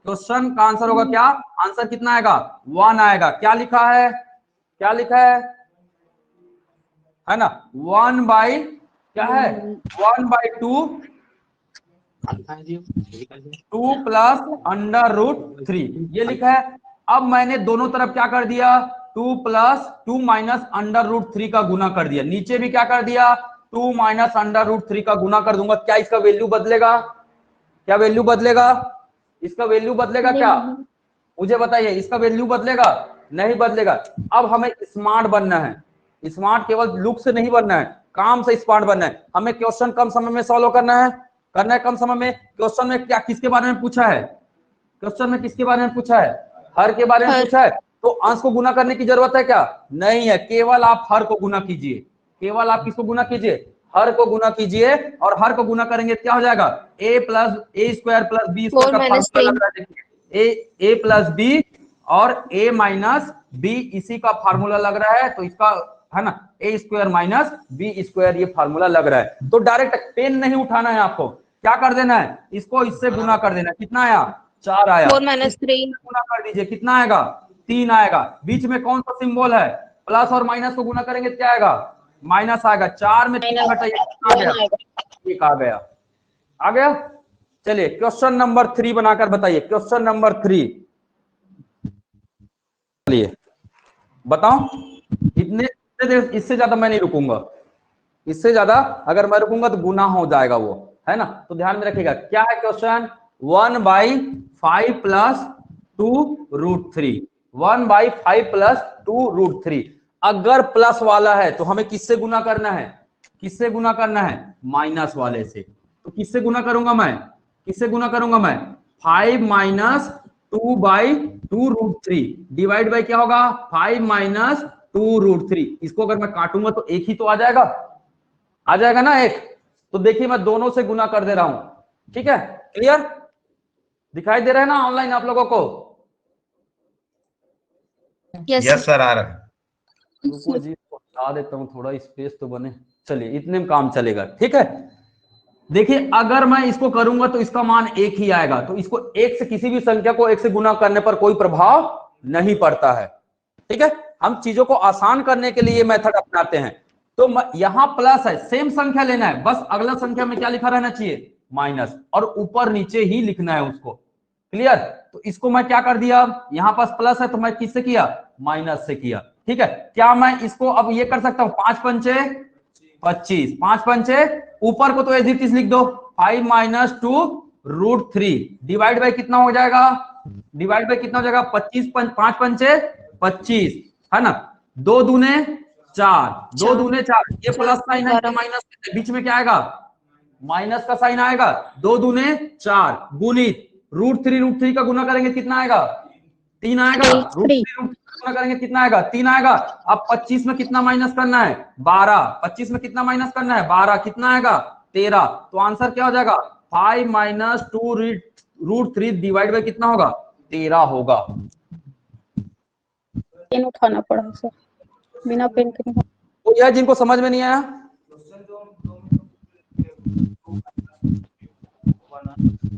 क्वेश्चन का आंसर होगा क्या, आंसर कितना आएगा, 1 आएगा। क्या लिखा है, क्या लिखा है ना, 1 बाई क्या है, 1/2 2 प्लस √3 ये लिखा है। अब मैंने दोनों तरफ क्या कर दिया, 2 प्लस 2 माइनस √3 का गुना कर दिया, नीचे भी क्या कर दिया, 2 माइनस √3 का गुना कर दूंगा। क्या इसका वैल्यू बदलेगा, क्या वैल्यू बदलेगा, इसका वैल्यू बदलेगा क्या, मुझे बताइए, इसका वैल्यू बदलेगा, नहीं बदलेगा। अब हमें स्मार्ट बनना है, स्मार्ट केवल लुक से नहीं बनना है, काम से स्मार्ट बनना है। हमें क्वेश्चन कम समय में सॉल्व करना है, करना है कम समय में। क्वेश्चन में क्या किसके बारे में पूछा है, क्वेश्चन में किसके बारे में पूछा है, हर के बारे में हर। पूछा है। तो अंश को गुना करने की जरूरत है क्या, नहीं है, केवल आप हर को गुना कीजिए, केवल आप किसको गुना कीजिए, हर को गुना कीजिए। और हर को गुना करेंगे क्या हो जाएगा, a plus a square plus b square 4 का minus फार्मूला 3 लग रहा है, देखिए ए प्लस बी और a माइनस बी, इसी का फार्मूला लग रहा है। तो इसका है ना, ए स्क्वायर माइनस बी स्क्वायर, ये फार्मूला लग रहा है। तो डायरेक्ट पेन नहीं उठाना है, आपको क्या कर देना है, इसको इससे गुना कर देना। कितना आया, 4 आया। 4 minus 3 गुना कर दीजिए, कितना आएगा, 3 आएगा। बीच में कौन सा सिंबल है, प्लस और माइनस को गुना करेंगे क्या आएगा, माइनस आएगा। 4 में 3 घटाइए, आ गया, एक आ गया, आ गया। चलिए क्वेश्चन नंबर 3 बनाकर बताइए, क्वेश्चन नंबर 3। चलिए बताओ, इतने इससे ज्यादा मैं नहीं रुकूंगा, इससे ज्यादा अगर मैं रुकूंगा तो गुना हो जाएगा वो, है ना। तो ध्यान में रखिएगा, क्या है क्वेश्चन, 1/5 प्लस 2√3, 1/5 प्लस 2√3। अगर प्लस वाला है तो हमें किससे गुना करना है, किससे गुना करना है, माइनस वाले से। तो किससे गुना करूंगा मैं, किससे गुना करूंगा मैं, 5 माइनस 2/2√3 डिवाइड बाई क्या होगा, 5 माइनस 2√3। इसको अगर मैं काटूंगा तो एक ही तो आ जाएगा, आ जाएगा ना एक। तो देखिए मैं दोनों से गुना कर दे रहा हूं, ठीक है, क्लियर दिखाई दे रहा है ना ऑनलाइन आप लोगों को। यस यस सर, आ रहा है। रुको जी, हटा देता हूं, थोड़ा स्पेस तो बने। चलिए इतने में काम चलेगा, ठीक है। देखिए अगर मैं इसको करूंगा तो इसका मान एक ही आएगा, तो इसको एक से, किसी भी संख्या को एक से गुना करने पर कोई प्रभाव नहीं पड़ता है, ठीक है। हम चीजों को आसान करने के लिए मेथड अपनाते हैं। तो यहां प्लस है, सेम संख्या लेना है, बस अगला संख्या में क्या लिखा रहना चाहिए, माइनस, और ऊपर नीचे ही लिखना है उसको, क्लियर। तो इसको मैं क्या कर दिया, यहां पास प्लस है तो मैं किससे किया, माइनस से किया, ठीक है। क्या मैं इसको अब ये कर सकता हूं, 5 पंचे 25, 5 पंचे, ऊपर को तो एज इट इज लिख दो, 5 माइनस 2√3 डिवाइड बाई कितना हो जाएगा, डिवाइड बाई कितना हो जाएगा, 5 पंचे 25, है ना, 2 दूने 4, 2 दूने 4, ये प्लस साइन है, ये माइनस, बीच में क्या आएगा, माइनस का साइन आएगा। 2 दूने 4 गुणित √3 का गुना करेंगे कितना आएगा, 3 आएगा। √3 गुना करेंगे कितना आएगा, 3 आएगा। अब 25 में कितना माइनस करना है, 12, 25 में कितना माइनस करना है, 12, कितना आएगा, 13। तो आंसर क्या हो जाएगा, 5 माइनस 2√3 डिवाइड बाई कितना होगा, 13 होगा। पेन उठाना पड़ा सर, बिना पेन के नहीं। तो यह जिनको समझ में नहीं आया,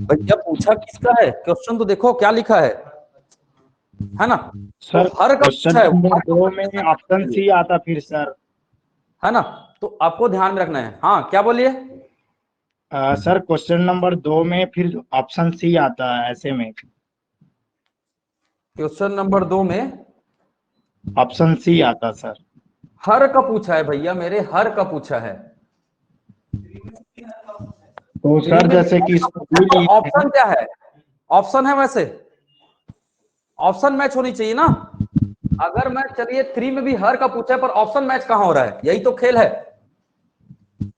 भैया पूछा किसका है, क्वेश्चन तो देखो क्या लिखा है ना। सर तो हर का क्वेश्चन पूछा है, नंबर 2 में ऑप्शन सी आता फिर सर। है ना, तो आपको ध्यान में रखना है। हाँ क्या बोलिए, सर क्वेश्चन नंबर 2 में फिर ऑप्शन सी आता है ऐसे में, क्वेश्चन नंबर 2 में ऑप्शन सी आता सर। हर का पूछा है भैया, मेरे हर का पूछा है। तो सर जैसे कि ऑप्शन क्या है? ऑप्शन है, वैसे ऑप्शन मैच होनी चाहिए ना। अगर मैं चलिए 3 में भी हर का पूछा है पर ऑप्शन मैच कहां हो रहा है? यही तो खेल है,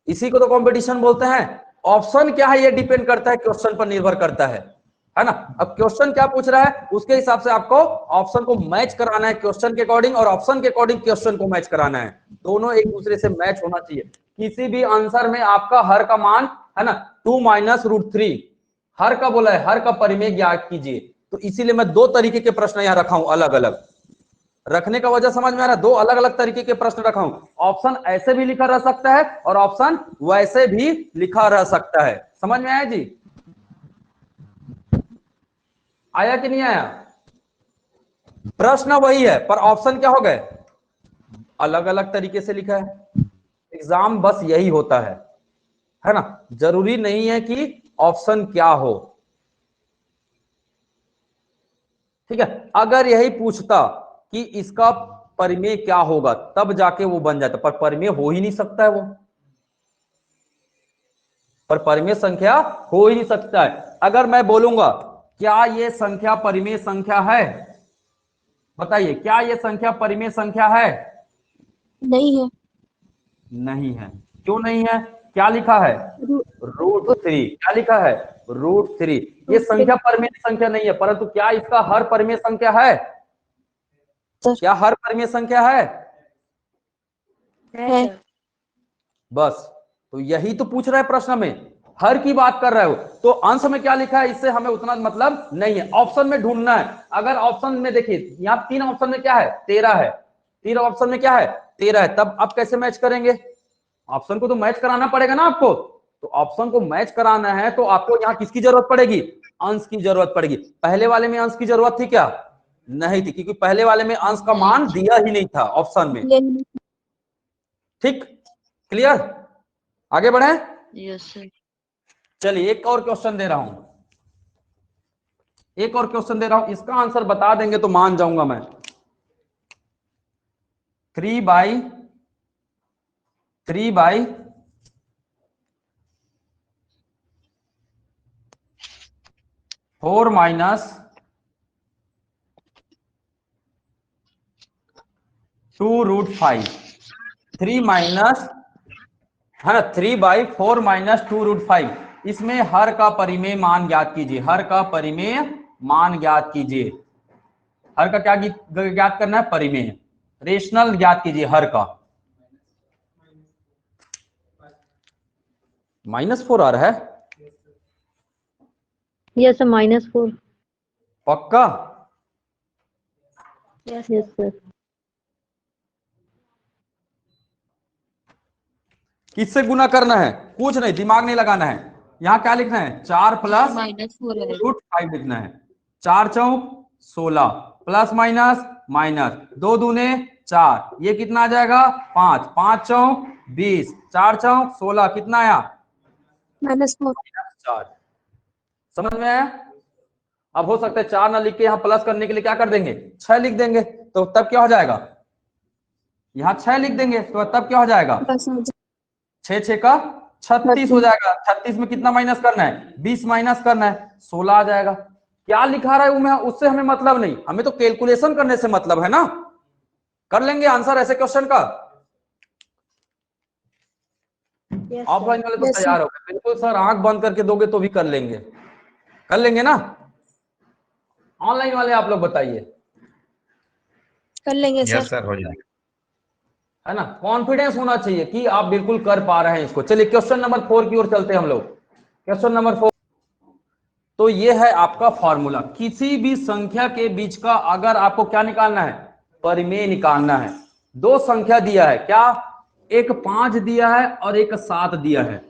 इसी को तो कंपटीशन बोलते हैं। ऑप्शन क्या है ये डिपेंड करता है, क्वेश्चन पर निर्भर करता है ना। अब क्वेश्चन क्या पूछ रहा है उसके हिसाब से आपको ऑप्शन को मैच कराना है क्वेश्चन के अकॉर्डिंग, और ऑप्शन के अकॉर्डिंग क्वेश्चन को मैच कराना है। दोनों एक दूसरे से मैच होना चाहिए। किसी भी आंसर में आपका हर का मान है ना 2 - √3 हर का बोला है, हर का परिमेय ज्ञात कीजिए। तो इसीलिए मैं 2 तरीके के प्रश्न यहां रखा हूं, अलग अलग रखने का वजह समझ में आ रहा है। 2 अलग अलग तरीके के प्रश्न रखा हूं। ऑप्शन ऐसे भी लिखा रह सकता है और ऑप्शन वैसे भी लिखा रह सकता है। समझ में आया जी? आया कि नहीं आया? प्रश्न वही है पर ऑप्शन क्या हो गए, अलग अलग तरीके से लिखा है। एग्जाम बस यही होता है ना। जरूरी नहीं है कि ऑप्शन क्या हो, ठीक है। अगर यही पूछता कि इसका परिमेय क्या होगा तब जाके वो बन जाता, पर परिमेय हो ही नहीं सकता है वो, पर परिमेय संख्या हो ही नहीं सकता है। अगर मैं बोलूंगा क्या ये संख्या परिमेय संख्या है, बताइए क्या ये संख्या परिमेय संख्या है? नहीं है। नहीं है। क्यों नहीं है? क्या लिखा है? √3। क्या लिखा है? √3। ये संख्या परिमेय संख्या नहीं है, परंतु क्या इसका हर परिमेय संख्या है? क्या हर परिमेय संख्या है? है। बस तो यही तो पूछ रहा है प्रश्न में, हर की बात कर रहे हो तो अंश में क्या लिखा है इससे हमें उतना मतलब नहीं है, ऑप्शन में ढूंढना है। अगर ऑप्शन में देखिए यहाँ 3 ऑप्शन में क्या है 13 है, 3 ऑप्शन में क्या है 13 है, तब आप कैसे मैच करेंगे? ऑप्शन को तो मैच कराना पड़ेगा ना आपको। तो ऑप्शन को मैच कराना है तो आपको यहाँ किसकी जरूरत पड़ेगी? अंश की जरूरत पड़ेगी। पहले वाले में अंश की जरूरत थी क्या? नहीं थी, क्योंकि पहले वाले में अंश का मान दिया ही नहीं था ऑप्शन में। ठीक, क्लियर? आगे बढ़े। Yes sir. चलिए एक और क्वेश्चन दे रहा हूं, एक और क्वेश्चन दे रहा हूं, इसका आंसर बता देंगे तो मान जाऊंगा मैं। 3/3 4 - 2√5 3 माइनस है ना 3/4 - 2√5। इसमें हर का परिमेय मान ज्ञात कीजिए, हर का परिमेय मान ज्ञात कीजिए। हर का क्या ज्ञात करना है? परिमेय, रेशनल ज्ञात कीजिए हर का। -4 आ रहा है? Yes sir -4। पक्का? Yes sir. किससे गुना करना है? कुछ नहीं, दिमाग नहीं लगाना है। यहाँ क्या लिखना है? 4 + √5 लिखना है। 4 चौक 16 प्लस माइनस माइनस 2 दूने 4, ये कितना आ जाएगा 5, 5 चौक 20, 4 चौक 16, कितना आया -4। -4। समझ में आया? अब हो सकता है 4 ना लिख के यहाँ प्लस करने के लिए क्या कर देंगे 6 लिख देंगे, तो तब क्या हो जाएगा? यहाँ 6 लिख देंगे तो तब क्या हो जाएगा? 6 6 का 36 हो जाएगा। 36 में कितना माइनस करना है? 20 माइनस करना है, 16 आ जाएगा। क्या लिखा रहा है उससे हमें मतलब नहीं, हमें तो कैलकुलेशन करने से मतलब है ना। कर लेंगे आंसर ऐसे क्वेश्चन का। ऑफलाइन वाले तो तैयार हो गए, बिल्कुल सर आंख बंद करके दोगे तो भी कर लेंगे, कर लेंगे ना। ऑनलाइन वाले आप लोग बताइए। कर लेंगे यस सर। सर हो जाएगा। है ना, कॉन्फिडेंस होना चाहिए कि आप बिल्कुल कर पा रहे हैं इसको। चलिए क्वेश्चन नंबर 4 की ओर चलते हैं हम लोग। क्वेश्चन नंबर 4, तो ये है आपका फॉर्मूला। किसी भी संख्या के बीच का अगर आपको क्या निकालना है? परिमेय निकालना है। 2 संख्या दिया है, क्या? एक 5 दिया है और एक 7 दिया है,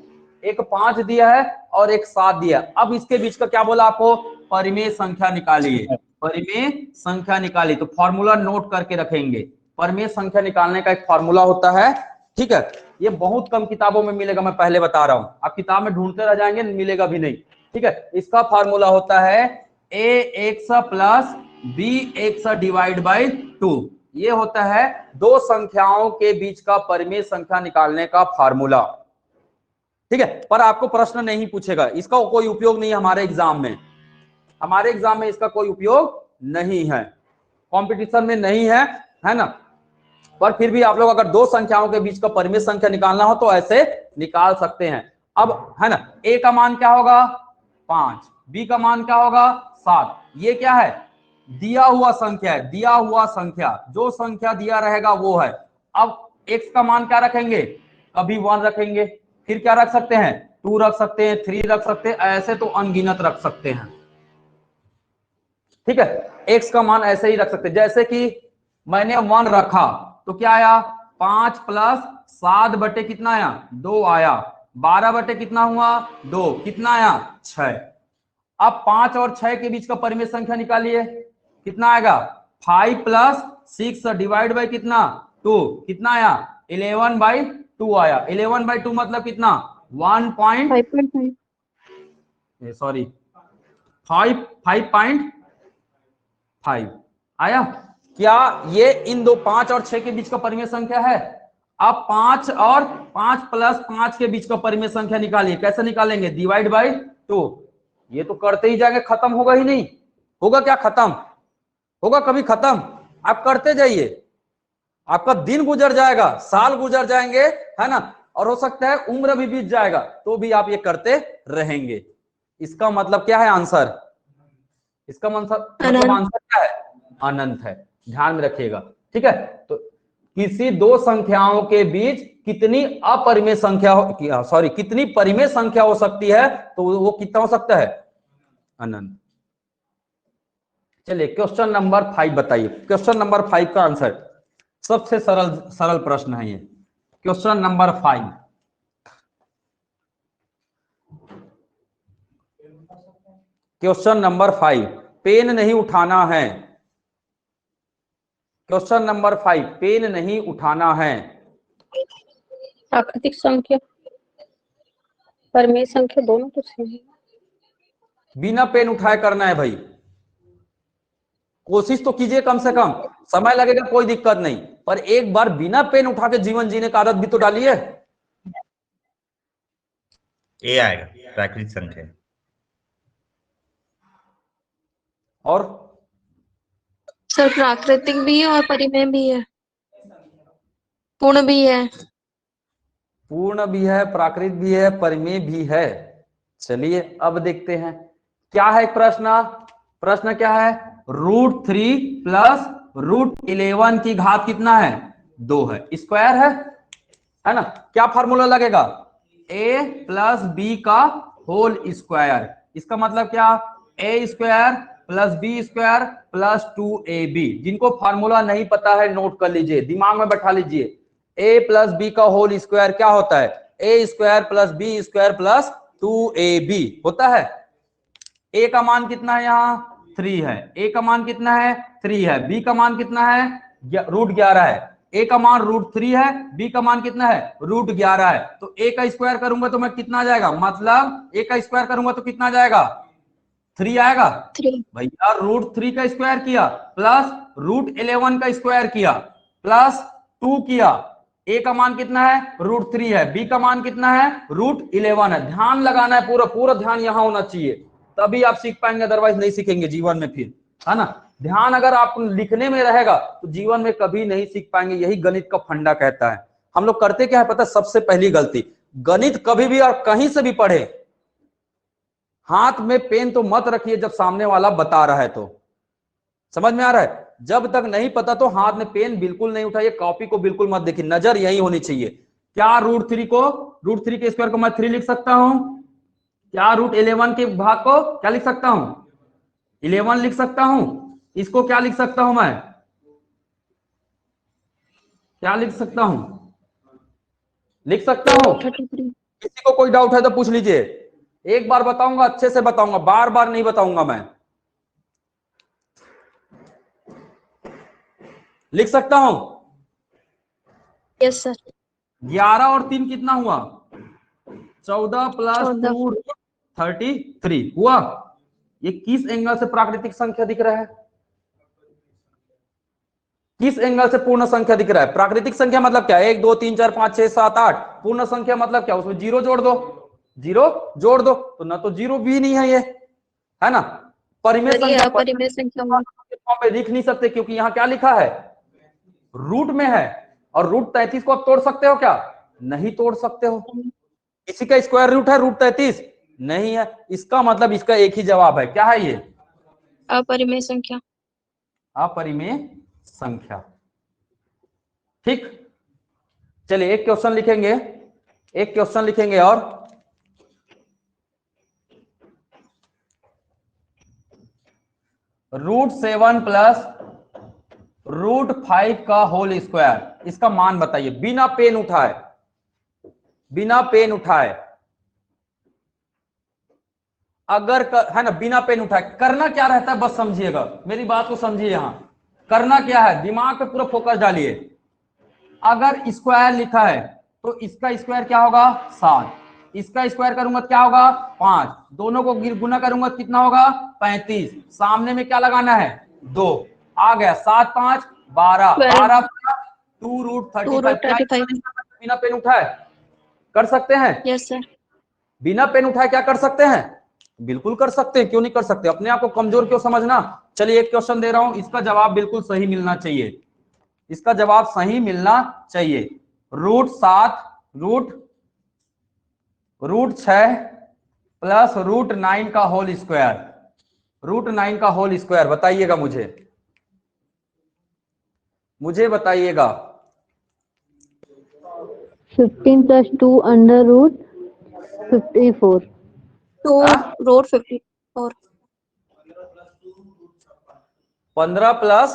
एक 5 दिया है और एक 7 दिया है। अब इसके बीच का क्या बोला आपको? परिमेय संख्या निकालिए, परिमेय संख्या निकालिए। तो फॉर्मूला नोट करके रखेंगे। परिमेय संख्या निकालने का एक फॉर्मूला होता है, ठीक है। ये बहुत कम किताबों में मिलेगा, मैं पहले बता रहा हूं। आप किताब में ढूंढते रह जाएंगे, मिलेगा भी नहीं, ठीक है। इसका फॉर्मूला होता है ax + bx / 2। ये होता है 2 संख्याओं के बीच का परिमेय संख्या निकालने का फॉर्मूला। ठीक है, पर आपको प्रश्न नहीं पूछेगा, इसका कोई उपयोग नहीं है हमारे एग्जाम में, हमारे एग्जाम में इसका कोई उपयोग नहीं है, कंपटीशन में नहीं है ना। पर फिर भी आप लोग अगर दो संख्याओं के बीच का परिमेय संख्या निकालना हो तो ऐसे निकाल सकते हैं। अब है ना, ए का मान क्या होगा 5, बी का मान क्या होगा 7, ये क्या है दिया हुआ संख्या है, दिया हुआ संख्या, जो संख्या दिया रहेगा वो है। अब x का मान क्या रखेंगे, कभी 1 रखेंगे, फिर क्या रख सकते हैं 2 रख सकते हैं, 3 रख सकते हैं, ऐसे तो अनगिनत रख सकते हैं। ठीक है, x का मान ऐसे ही रख सकते हैं, जैसे कि मैंने 1 रखा तो क्या आया 5 प्लस 7 बटे कितना आया 2 आया, 12 बटे कितना हुआ 2, कितना आया 6। अब 5 और 6 के बीच का परिमेय संख्या निकालिए, कितना आएगा 5 प्लस 6 डिवाइड बाई कितना 2, कितना आया 11/2 आया। 11/2 मतलब कितना 5.5 सॉरी 5.5 आया। क्या ये इन दो 5 और 6 के बीच का परिमेय संख्या है। अब 5 और 5 प्लस 5 के बीच का परिमेय संख्या निकालिए, कैसे निकालेंगे डिवाइड बाई 2। ये तो करते ही जाएंगे, खत्म होगा ही नहीं, होगा क्या खत्म होगा कभी खत्म, आप करते जाइए, आपका दिन गुजर जाएगा, साल गुजर जाएंगे है ना, और हो सकता है उम्र भी बीत जाएगा तो भी आप ये करते रहेंगे। इसका मतलब क्या है आंसर, इसका मतलब आंसर क्या है अनंत है, ध्यान में रखिएगा। ठीक है, तो किसी दो संख्याओं के बीच कितनी अपरिमेय संख्या हो, सॉरी कितनी परिमेय संख्या हो सकती है, तो वो कितना हो सकता है अनंत। चलिए क्वेश्चन नंबर 5 बताइए, क्वेश्चन नंबर 5 का आंसर सबसे सरल प्रश्न है ये, question number 5। Question number 5, pen नहीं उठाना है, क्वेश्चन नंबर 5 पेन नहीं उठाना है। प्राकृतिक संख्या परिमेय संख्या दोनों तो सेम है। बिना पेन उठाए करना है भाई, कोशिश तो कीजिए, कम से कम समय लगेगा कोई दिक्कत नहीं, पर एक बार बिना पेन उठा के जीवन जीने का आदत भी तो डालिए। ए आएगा प्राकृतिक संख्या। और सर प्राकृतिक भी है और परिमेय भी है, पूर्ण भी है। पूर्ण भी है, प्राकृत भी है, परिमेय भी है। चलिए अब देखते हैं क्या है प्रश्न, प्रश्न क्या है √3 प्लस √11 की घात कितना है 2 है, स्क्वायर है ना। क्या फार्मूला लगेगा a प्लस बी का होल स्क्वायर, इसका मतलब क्या a square plus b square plus 2ab। जिनको फार्मूला नहीं पता है नोट कर लीजिए, दिमाग में बैठा लीजिए, a प्लस बी का होल स्क्वायर क्या होता है a square plus b square plus 2ab होता है। a का मान कितना है यहाँ 3 है, a का मान कितना है 3 है, b का मान कितना है √11 है, a का मान √3 है, b का मान कितना है √11 है। तो a का स्क्वायर करूंगा तो मैं कितना आ जाएगा, मतलब a का स्क्वायर करूंगा तो कितना जाएगा 3 आएगा 3 भैया। √3 का स्क्वायर किया प्लस √11 का स्क्वायर किया प्लस 2 किया, a का मान कितना है √3 है, b का मान कितना है √11 है। ध्यान लगाना है, पूरा पूरा ध्यान यहां होना चाहिए, तभी आप सीख पाएंगे, अदरवाइज नहीं सीखेंगे जीवन में फिर, है ना। ध्यान अगर आप लिखने में रहेगा तो जीवन में कभी नहीं सीख पाएंगे, यही गणित का फंडा कहता है। हम लोग करते क्या है पता है, सबसे पहली गलती, गणित कभी भी और कहीं से भी पढ़े हाथ में पेन तो मत रखिए जब सामने वाला बता रहा है, तो समझ में आ रहा है, जब तक नहीं पता तो हाथ में पेन बिल्कुल नहीं उठाइए, कॉपी को बिल्कुल मत देखिए, नजर यही होनी चाहिए। क्या √3 के स्क्वायर को मैं 3 लिख सकता हूं, क्या √11 के भाग को क्या लिख सकता हूं 11 लिख सकता हूं, इसको क्या लिख सकता हूं मैं, क्या लिख सकता हूं, लिख सकता हूं। 33 किसी को कोई डाउट है तो पूछ लीजिए, एक बार बताऊंगा अच्छे से बताऊंगा, बार बार नहीं बताऊंगा मैं। लिख सकता हूं यस सर 11 और 3 कितना हुआ 14 प्लस 14 2 33 हुआ। ये किस एंगल से प्राकृतिक संख्या दिख रहा है, किस एंगल से पूर्ण संख्या दिख रहा है। प्राकृतिक संख्या मतलब क्या 1 2 3 4 5 6 7 8, पूर्ण संख्या मतलब क्या उसमें 0 जोड़ दो, जीरो जोड़ दो, तो ना तो जीरो भी नहीं है ये, है ना। परिमेय सर ये संख्या अपरिमेय संख्या हुआ। फॉर्म में लिख नहीं सकते क्योंकि यहाँ क्या लिखा है, रूट में है, और रूट 33 को आप तोड़ सकते हो क्या, नहीं तोड़ सकते हो। किसी का स्क्वायर रूट है रूट 33 नहीं है, इसका मतलब इसका एक ही जवाब है, क्या है ये, अपरिमेय संख्या। अपरिमेय संख्या। ठीक, चलिए एक क्वेश्चन लिखेंगे, एक क्वेश्चन लिखेंगे और √7 प्लस √5 का होल स्क्वायर, इसका मान बताइए बिना पेन उठाए, बिना पेन उठाए, अगर है ना, बिना पेन उठाए करना क्या रहता है, बस समझिएगा मेरी बात को समझिए। यहां करना क्या है, दिमाग पे पूरा फोकस डालिए। अगर स्क्वायर लिखा है तो इसका स्क्वायर क्या होगा 7, इसका स्क्वायर करूंगा क्या होगा 5, दोनों को गुना करूंगा कितना होगा 35, सामने में क्या लगाना है 2, आ गया 7 5 12, 12 2√35 बिना पेन उठाए कर सकते हैं। Yes sir. बिना पेन उठाए क्या कर सकते हैं, बिल्कुल कर सकते हैं, क्यों नहीं कर सकते, अपने आप को कमजोर क्यों समझना। चलिए एक क्वेश्चन दे रहा हूं, इसका जवाब बिल्कुल सही मिलना चाहिए, इसका जवाब सही मिलना चाहिए। √7 √6 प्लस √9 का होल स्क्वायर, √9 का होल स्क्वायर बताइएगा मुझे बताइएगा। 15 plus 2 under root 54. 2√54। 15 plus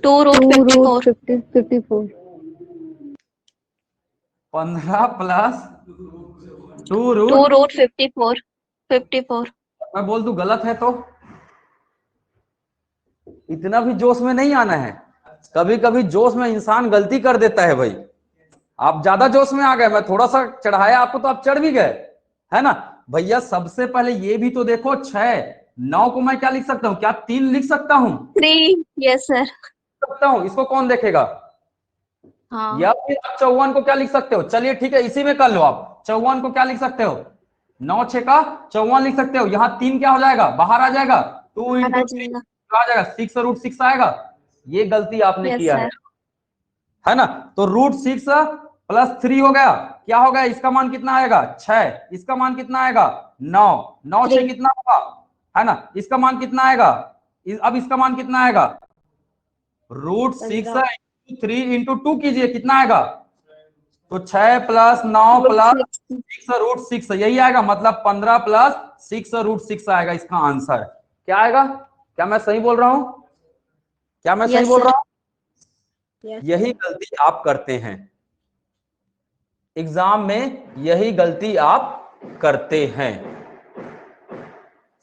2√54। 54. 15 plus 2 2√54। 54। मैं बोल दूं गलत है तो इतना भी जोश में नहीं आना है, कभी कभी जोश में इंसान गलती कर देता है भाई। आप ज्यादा जोश में आ गए, मैं थोड़ा सा चढ़ाया आपको तो आप चढ़ भी गए, है ना भैया। सबसे पहले ये भी तो देखो, 6 9 को मैं क्या लिख सकता हूँ, क्या 3 लिख सकता हूँ, 3। Yes sir. सकता हूँ, इसको कौन देखेगा। हाँ। या फिर आप 54 को क्या लिख सकते हो, चलिए ठीक है इसी में कर लो, आप 54 को क्या लिख सकते हो, 9 6 का 54 लिख सकते हो। यहाँ 3 क्या हो जाएगा, बाहर आ जाएगा, 2 आ इंटू जाएगा। आ जाएगा 6√6 आएगा। ये गलती आपने यस किया सर। है ना। तो √6 प्लस 3 हो गया, क्या हो गया, इसका मान कितना आएगा 6, इसका मान कितना आएगा 9, 9 6 कितना होगा, है ना, इसका मान कितना आएगा, अब इसका मान कितना आएगा, √6 3 इंटू 2 कीजिए कितना आएगा, तो 6 प्लस 9 प्लस 6 √6 यही आएगा, मतलब 15 प्लस 6 √6 आएगा इसका आंसर। क्या आएगा, क्या मैं सही बोल रहा हूं, क्या मैं सही बोल रहा हूं। यही गलती आप करते हैं एग्जाम में, यही गलती आप करते हैं।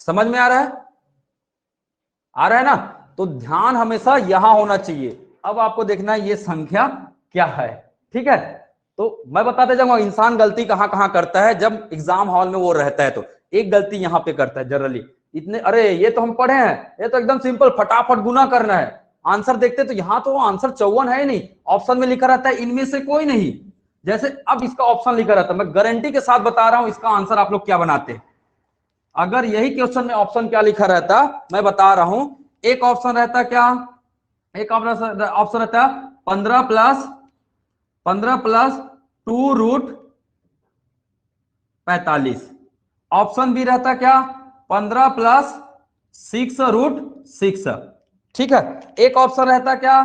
समझ में आ रहा है, आ रहा है ना। तो ध्यान हमेशा यहां होना चाहिए। अब आपको देखना है ये संख्या क्या है, ठीक है। तो मैं बताते जाऊंगा इंसान गलती कहां कहां करता है जब एग्जाम हॉल में वो रहता है। तो एक गलती यहां पे करता है जनरली, इतने अरे ये तो हम पढ़े हैं, ये तो एकदम सिंपल फटाफट गुना करना है, आंसर देखते तो यहां तो आंसर 54 है ही नहीं, ऑप्शन में लिखा रहता है इनमें से कोई नहीं। जैसे अब इसका ऑप्शन लिखा रहता है, मैं गारंटी के साथ बता रहा हूं इसका आंसर आप लोग क्या बनाते हैं। अगर यही क्वेश्चन में ऑप्शन क्या लिखा रहता, मैं बता रहा हूं, एक ऑप्शन रहता क्या, एक ऑप्शन रहता 15 प्लस 2√45, ऑप्शन बी रहता क्या 15 प्लस 6√6, ठीक है। एक ऑप्शन रहता क्या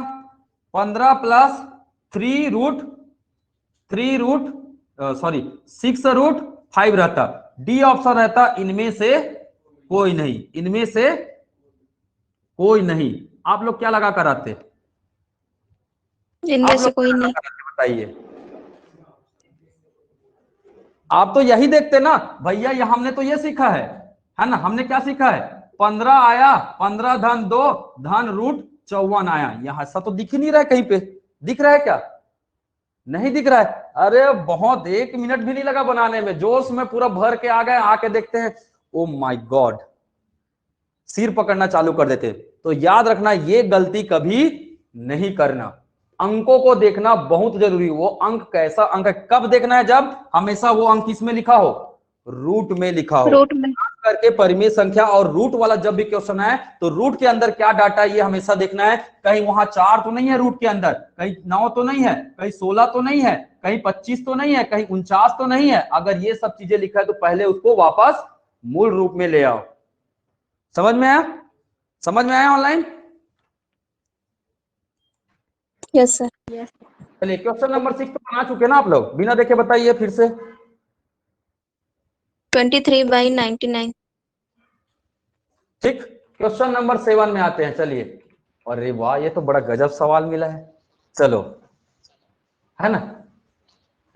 15 प्लस 6√5 रहता। डी ऑप्शन रहता इनमें से कोई नहीं, इनमें से कोई नहीं। आप लोग क्या लगा कर आते, इनमें से कोई नहीं। बताइए। आप तो यही देखते ना भैया, ये हमने तो ये सीखा है ना, हमने क्या सीखा है 15 आया, 15 धन 2 धन √54 आया, यहां सा तो दिख ही नहीं रहा है, कहीं पे दिख रहा है क्या, नहीं दिख रहा है। अरे बहुत, 1 मिनट भी नहीं लगा बनाने में, जोश में पूरा भर के आ गए, आके देखते हैं ओ माय गॉड, सिर पकड़ना चालू कर देते। तो याद रखना ये गलती कभी नहीं करना, अंकों को देखना बहुत जरूरी है। वो अंक कैसा अंक है, कब देखना है, जब हमेशा वो अंक किसमें लिखा हो, रूट में लिखा हो। रूट में। खास करके परिमेय संख्या और रूट वाला जब भी क्वेश्चन है तो रूट के अंदर क्या डाटा है ये हमेशा देखना है। कहीं वहां 4 तो नहीं है रूट के अंदर, कहीं 9 तो नहीं है, कहीं 16 तो नहीं है, कहीं 25 तो नहीं है, कहीं 49 तो नहीं है। अगर ये सब चीजें लिखा है तो पहले उसको वापस मूल रूप में ले आओ। समझ में आया? समझ में आया ऑनलाइन? Yes sir. चलिए क्वेश्चन नंबर 6 तो बना चुके ना आप लोग, बिना देखे बताइए फिर से। 23/99। ठीक, क्वेश्चन नंबर 7 में आते हैं। चलिए, अरे वाह ये तो बड़ा गजब सवाल मिला है। चलो, है ना,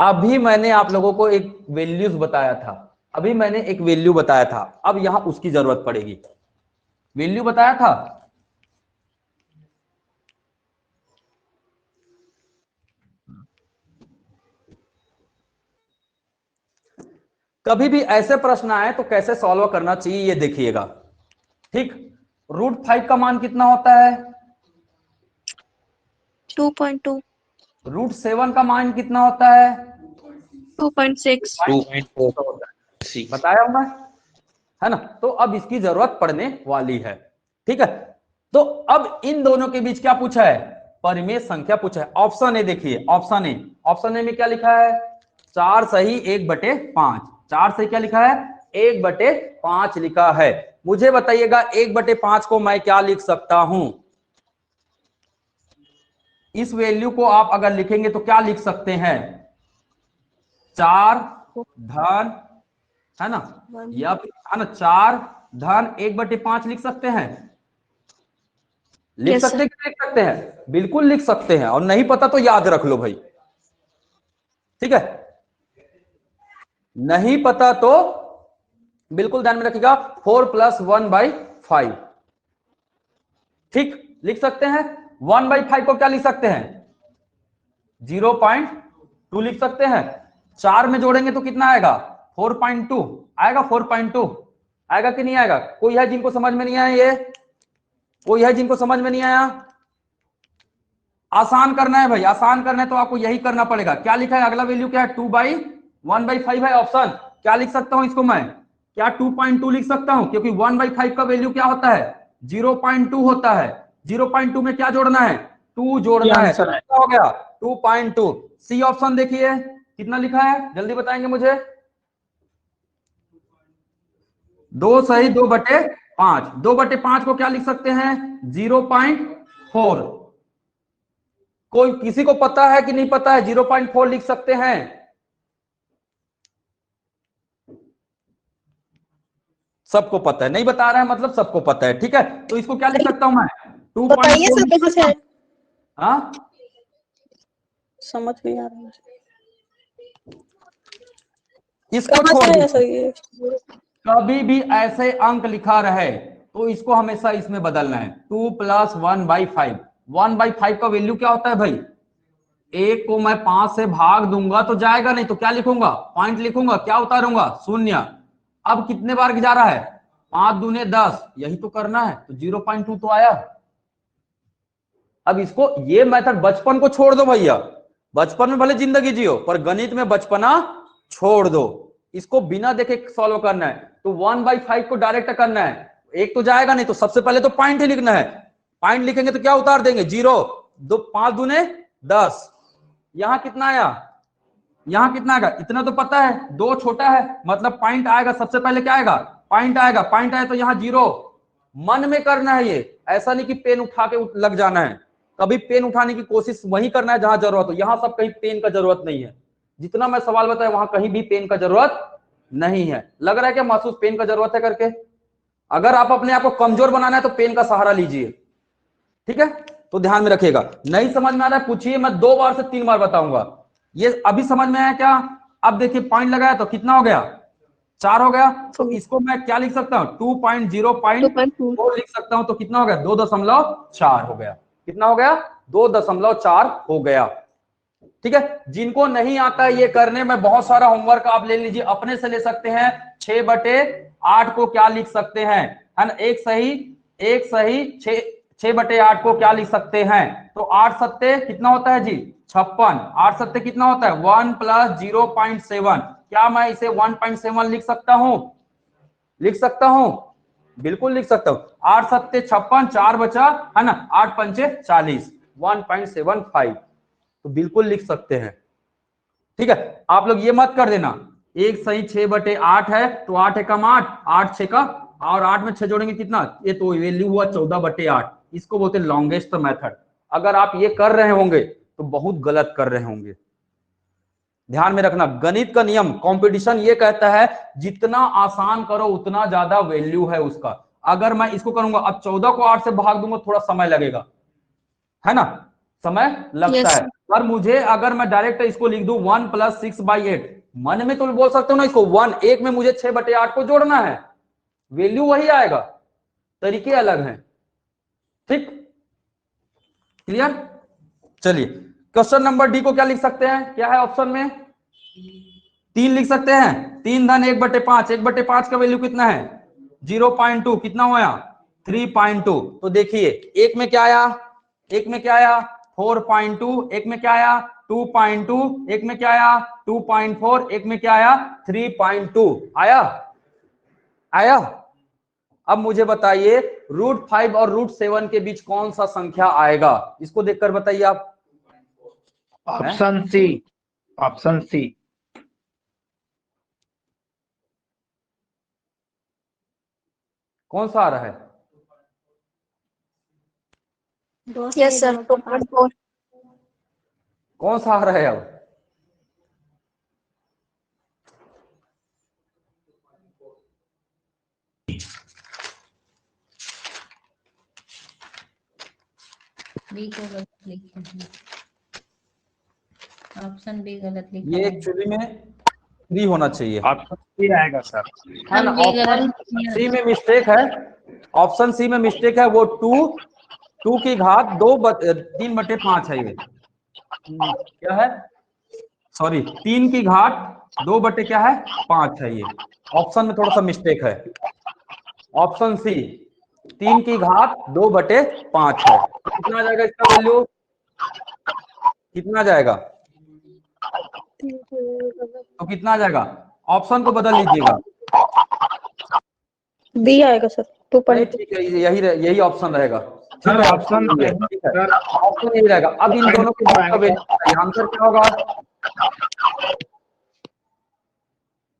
अभी मैंने आप लोगों को एक वैल्यूज बताया था, अभी मैंने एक वैल्यू बताया था, अब यहां उसकी जरूरत पड़ेगी। वैल्यू बताया था, कभी भी ऐसे प्रश्न आए तो कैसे सॉल्व करना चाहिए ये देखिएगा। ठीक, √5 का मान कितना होता है? 2.2। √7 का मान कितना होता है? 2.6। 2.4 बताया हूं मैं, है ना। तो अब इसकी जरूरत पड़ने वाली है। ठीक है, तो अब इन दोनों के बीच क्या पूछा है? परिमेय संख्या पूछा है। ऑप्शन ए देखिए, ऑप्शन ए, ऑप्शन ए में क्या लिखा है? 4 सही 1/5। 4 सही क्या लिखा है? 1/5 लिखा है। मुझे बताइएगा 1/5 को मैं क्या लिख सकता हूं? इस वैल्यू को आप अगर लिखेंगे तो क्या लिख सकते हैं? 4 धन, है ना, या है ना, 4 धन 1/5 लिख सकते हैं। लिख Yes, सकते हैं कि लिख सकते हैं? बिल्कुल लिख सकते हैं, और नहीं पता तो याद रख लो भाई। ठीक है, नहीं पता तो बिल्कुल ध्यान में रखिएगा, 4 + 1/5। ठीक, लिख सकते हैं। 1/5 को क्या लिख सकते हैं? 0.2 लिख सकते हैं। 4 में जोड़ेंगे तो कितना आएगा? 4.2 आएगा। 4.2 आएगा कि नहीं आएगा? कोई है जिनको समझ में नहीं आया? ये कोई है जिनको समझ में नहीं आया? आसान करना है भाई, आसान करना है तो आपको यही करना पड़ेगा। क्या लिखा है? अगला वैल्यू क्या है? 2/1/5 है ऑप्शन। क्या लिख सकता हूं इसको मैं? क्या 2.2 लिख सकता हूं? क्योंकि 1/5 का वैल्यू क्या होता है? 0.2 होता है। 0.2 में क्या जोड़ना है? 2 जोड़ना है। क्या हो गया? 2.2। सी ऑप्शन देखिए कितना लिखा है, जल्दी बताएंगे मुझे। 2 सही 2/5। 2/5 को क्या लिख सकते हैं? 0.4। कोई किसी को पता है कि नहीं पता है? 0.4 लिख सकते हैं। सबको पता है, नहीं बता रहा है मतलब सबको पता है। ठीक है, तो इसको क्या लिख सकता हूं मैं? 2.4। हाँ, समझ नहीं आ रहा मुझे। इसको छोड़ दीजिए। कभी भी ऐसे अंक लिखा रहे तो इसको हमेशा इसमें बदलना है। 2 + 1/5। 1/5 का वैल्यू क्या होता है भाई? 1 को मैं 5 से भाग दूंगा तो जाएगा नहीं, तो क्या लिखूंगा? पॉइंट लिखूंगा। क्या उतारूंगा? 0। अब कितने बार जा रहा है? 5 दूने 10, यही तो करना है, तो 0.2 तो आया। अब इसको, ये मेथड बचपन को छोड़ दो भैया, बचपन में भले जिंदगी जियो पर गणित में बचपना छोड़ दो। इसको बिना देखे सॉल्व करना है, तो 1/5 को डायरेक्ट करना है। एक तो जाएगा नहीं, तो सबसे पहले तो पॉइंट ही लिखना है। पॉइंट लिखेंगे तो क्या उतार देंगे? 0। 5 दूने 10। यहां कितना आया? यहां कितना आएगा? इतना तो पता है, 2 छोटा है, मतलब पॉइंट आएगा। सबसे पहले क्या आएगा? पॉइंट आएगा। पॉइंट आया तो यहां 0। मन में करना है ये, ऐसा नहीं कि पेन उठा के लग जाना है। कभी पेन उठाने की कोशिश वहीं करना है जहां जरूरत हो। यहां सब कहीं पेन का जरूरत नहीं है। जितना मैं सवाल बताया वहां कहीं भी पेन का जरूरत नहीं है। लग रहा है क्या महसूस पेन का जरूरत है करके? अगर आप अपने आप को कमजोर बनाना है तो पेन का सहारा लीजिए। ठीक है, तो ध्यान में रखिएगा। नहीं समझ में आ रहा है पूछिए, मैं 2 बार से 3 बार बताऊंगा। ये अभी समझ में आया क्या? अब देखिए पॉइंट लगाया तो कितना हो गया? 4 हो गया। तो इसको मैं क्या लिख सकता हूं? 2.0.4 लिख सकता हूं, तो कितना हो गया? 2.4 हो गया। कितना हो गया? 2.4 हो गया। ठीक है, जिनको नहीं आता है ये करने में, बहुत सारा होमवर्क आप ले लीजिए, अपने से ले सकते हैं। 6/8 को क्या लिख सकते हैं? है ना, एक सही 6 6/8 को क्या लिख सकते हैं? तो 8 सत्ते कितना होता है जी? 56। 8 सत्ते कितना होता है? 1 + 0.7। क्या मैं इसे 1.7 लिख सकता हूं? लिख सकता हूं, बिल्कुल लिख सकता हूं। 8 सत्ते 56, 4 बचा है ना, 8 पंचे 40, 1.75, तो बिल्कुल लिख सकते हैं। ठीक है, आप लोग ये मत कर देना एक सही 6/8 है तो 8 एकम 8, 8 6 का, और 8 में 6 जोड़ेंगे कितना? ये तो वैल्यू हुआ 14/8। इसको बोलते हैं लॉन्गेस्ट मेथड। अगर आप ये कर रहे होंगे तो बहुत गलत कर रहे होंगे। ध्यान में रखना, गणित का नियम, कंपटीशन ये कहता है जितना आसान करो उतना ज्यादा वैल्यू है उसका। अगर मैं इसको करूंगा, अब 14 को 8 से भाग दूंगा, थोड़ा समय लगेगा, है ना, समय लगता Yes, है। पर मुझे अगर मैं डायरेक्ट इसको लिख दूं 1 + 6/8, मन में तो बोल सकते हो ना इसको 1, एक में मुझे 6/8 को जोड़ना है, वैल्यू वही आएगा, तरीके अलग हैं। ठीक, क्लियर? चलिए क्वेश्चन नंबर डी को क्या लिख सकते हैं? क्या है ऑप्शन में? 3 लिख सकते हैं। 3 धन 1/5, 1/5 का वैल्यू कितना है? 0.2, कितना हुआ? 3.2। तो देखिए एक में क्या आया? एक में क्या आया? 4.2, एक में क्या आया? 2.2, एक में क्या आया? 2.4, एक में क्या आया? 3.2 आया। आया। अब मुझे बताइए √5 और √7 के बीच कौन सा संख्या आएगा? इसको देखकर बताइए आप। Option C, option C. कौन सा आ रहा है? yes sir, 2.4. कौन सा आ रहा है अब? बी को गलत लिखे हैं, ऑप्शन बी गलत लिखा ये है। एक्चुअली में 3 होना चाहिए, ऑप्शन सी आएगा सर। है ना। हम भी ऑप्शन गलत किया। सी में मिस्टेक है, ऑप्शन सी में मिस्टेक है। वो 2 की घात 3/5 है ये। क्या है? सॉरी, 3 की घात 2 क्या है? 5 है ये। ऑप्शन में थोड़ा सा मिस्टेक है। ऑप्शन सी 3 की घात 2/5 है। तो कितना आ जाएगा इसका वैल्यू? कितना जाएगा? तो कितना आ जाएगा? ऑप्शन को बदल लीजिएगा। बी आएगा सर, नहीं 2.2। ठीक है, यही ऑप्शन रहेगा। ठीक सर है, ऑप्शन ठीक है, ऑप्शन यही रहेगा। अब इन दोनों के बीच का वैल्यू, आंसर क्या होगा?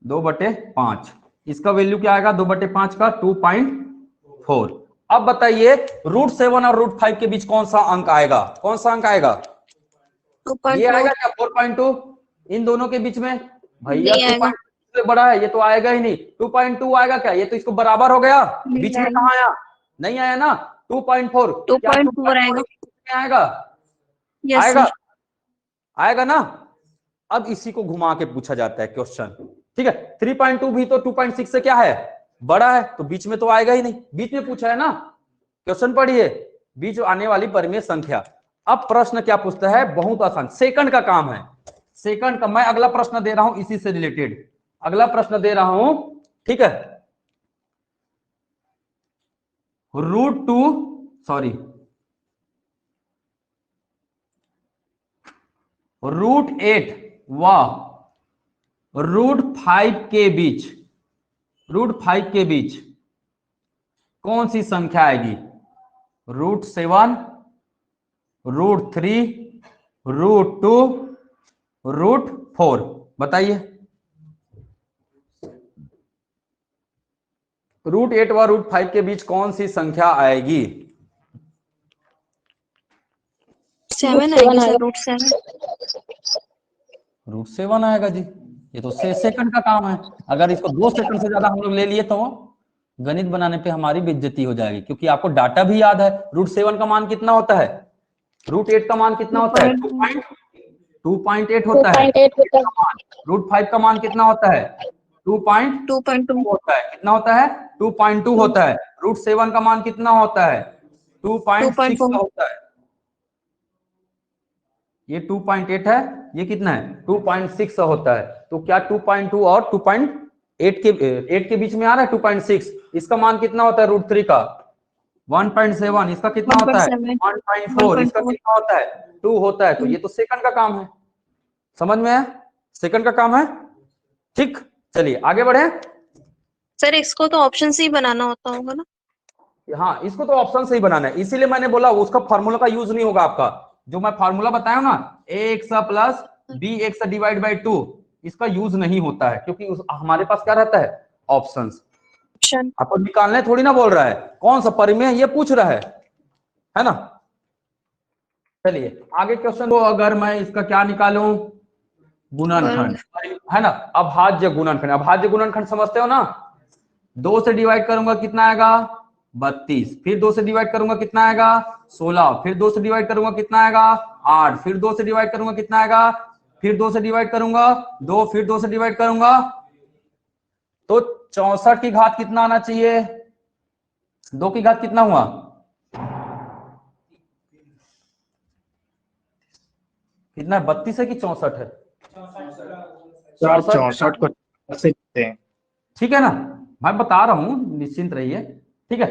2/5। इसका वैल्यू क्या आएगा 2/5 का? 2.4। अब बताइए √7 और √5 के बीच कौन सा अंक आएगा? कौन सा अंक आएगा? ये 2.4 आएगा क्या 4.2? इन दोनों के बीच में भैया नहीं आएगा। 2.2 से बड़ा है, ये तो आएगा ही नहीं। 2.2 आएगा क्या? ये तो इसको बराबर हो गया। नहीं बीच में आएगा। कहाँ आया? नहीं आया ना। 2.4 क्या 2.4 आएगा। आएगा? yes आएगा, sir, आएगा ना। अब इसी को घुमा के पूछा जाता है क्वेश्चन। ठीक है, 3.2 भी तो 2.6 से क्या है? बड़ा है, तो बीच में तो आएगा ही नहीं। बीच में पूछा है ना, क्वेश्चन पढ़िए, बीच आने वाली परिमेय संख्या। अब प्रश्न क्या पूछता है? बहुत आसान, सेकंड का काम है, सेकंड का। मैं अगला प्रश्न दे रहा हूं इसी से रिलेटेड, अगला प्रश्न दे रहा हूं। ठीक है, √2 सॉरी √8 व √5 के बीच, √5 के बीच कौन सी संख्या आएगी? √7, √3, √2, √4, बताइए। √8 व √5 के बीच कौन सी संख्या आएगी? 7 आएगी सर, √7। √7 आएगा जी। ये तो सेकंड का काम है। अगर इसको 2 सेकंड से ज्यादा हम लोग ले लिए तो गणित बनाने पे हमारी बेइज्जती हो जाएगी, क्योंकि आपको डाटा भी याद है। √7 का मान कितना होता है? √8 का मान कितना होता है? 2.8 होता है। √5 का मान कितना होता है? 2.2 होता है। कितना होता है? 2.2 होता है। √7 का मान कितना होता है? 2.6 होता है। ये 2.8 है, ये कितना है? 2.6 होता है। तो क्या 2.2 और 2.8 के बीच में आ रहा है? 2.6। इसका मान कितना होता है √3 का? 1.7, इसका कितना होता है 1.4, इसका 1.4, कितना होता है 2 होता है। तो ये तो सेकंड का काम है, समझ में आया, सेकंड का काम है। ठीक, चलिए आगे बढ़े। सर इसको तो ऑप्शन सी बनाना होता होगा ना। हाँ, इसको तो ऑप्शन से ही बनाना है, इसीलिए मैंने बोला उसका फार्मूला का यूज नहीं होगा आपका। जो मैं फार्मूला बताया ना ax plus bx divide by 2, इसका यूज नहीं होता है, क्योंकि हमारे पास क्या रहता है ऑप्शंस। ऑप्शन आपको निकालने थोड़ी ना बोल रहा है, कौन सा परिमेय ये पूछ रहा है ना। चलिए आगे क्वेश्चन को, अगर मैं इसका क्या निकालूं गुणनखंड, है ना, अभाज्य गुणनखंड। अभाज्य गुणनखंड समझते हो ना, 2 से डिवाइड करूंगा कितना आएगा 32, फिर 2 से डिवाइड करूंगा कितना आएगा 16, फिर 2 से डिवाइड करूंगा कितना आएगा 8, फिर 2 से डिवाइड करूंगा कितना आएगा, फिर 2 से डिवाइड करूंगा 2, फिर 2 से डिवाइड करूंगा, तो 64 की घात कितना आना चाहिए, 2 की घात कितना हुआ, कितना है 32 है कि 64 है, 64 को 4 से लिखते हैं। ठीक है ना, मैं बता रहा हूं निश्चिंत रहिए। ठीक है,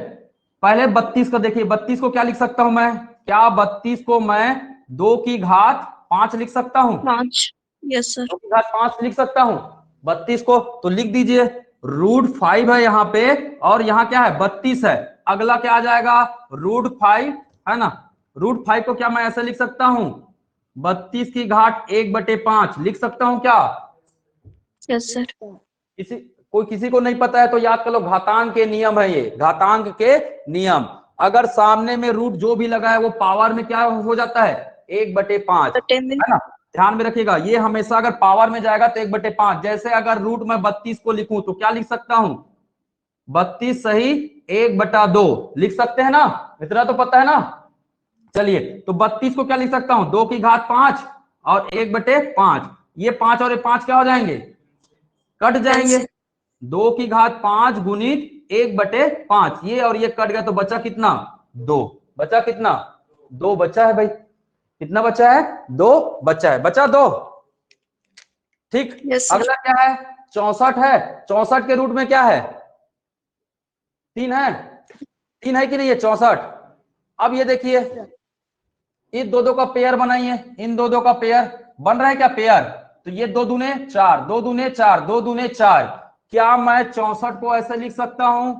पहले 32 को देखिए, 32 को क्या लिख सकता हूं मैं, क्या 32 को मैं 2 की घात 5 लिख सकता हूं, 5, यस सर 2 की घात 5 लिख सकता हूं 32 को। तो लिख दीजिए √5 है यहाँ पे, और यहाँ क्या है 32 है, अगला क्या आ जाएगा √5, है ना। √5 को क्या मैं ऐसे लिख सकता हूं 32 की घात 1/5 लिख सकता हूं क्या। यस सर किसी को नहीं पता है तो याद कर लो, घातांक के नियम है ये, घातांक के नियम। अगर सामने में रूट जो भी लगा है वो पावर में क्या हो जाता है 1/5, है ना, ध्यान में रखिएगा। ये हमेशा अगर पावर में जाएगा तो 1/5। जैसे अगर रूट में 32 को लिखूं तो क्या लिख सकता हूं 32 सही 1/2 लिख सकते हैं ना, इतना तो पता है ना। चलिए तो 32 को क्या लिख सकता हूं 2 की घात 5 और 1/5, ये 5 और ये 5 क्या हो जाएंगे कट जाएंगे, 2 की घात 5 गुणित 1/5, ये और ये कट गया तो बचा कितना 2, बचा कितना 2 बचा है भाई, कितना बचा है 2 बचा है, बचा 2। ठीक, Yes, sir. अगला क्या है 64 है, 64 के रूट में क्या है 3 है, 3 है कि नहीं है 64। अब ये देखिए इन दो का पेयर बनाइए, इन दो का पेयर बन रहा है क्या पेयर, तो ये 2 दूने 4, 2 दूने 4, 2 दूने 4। क्या मैं 64 को ऐसे लिख सकता हूं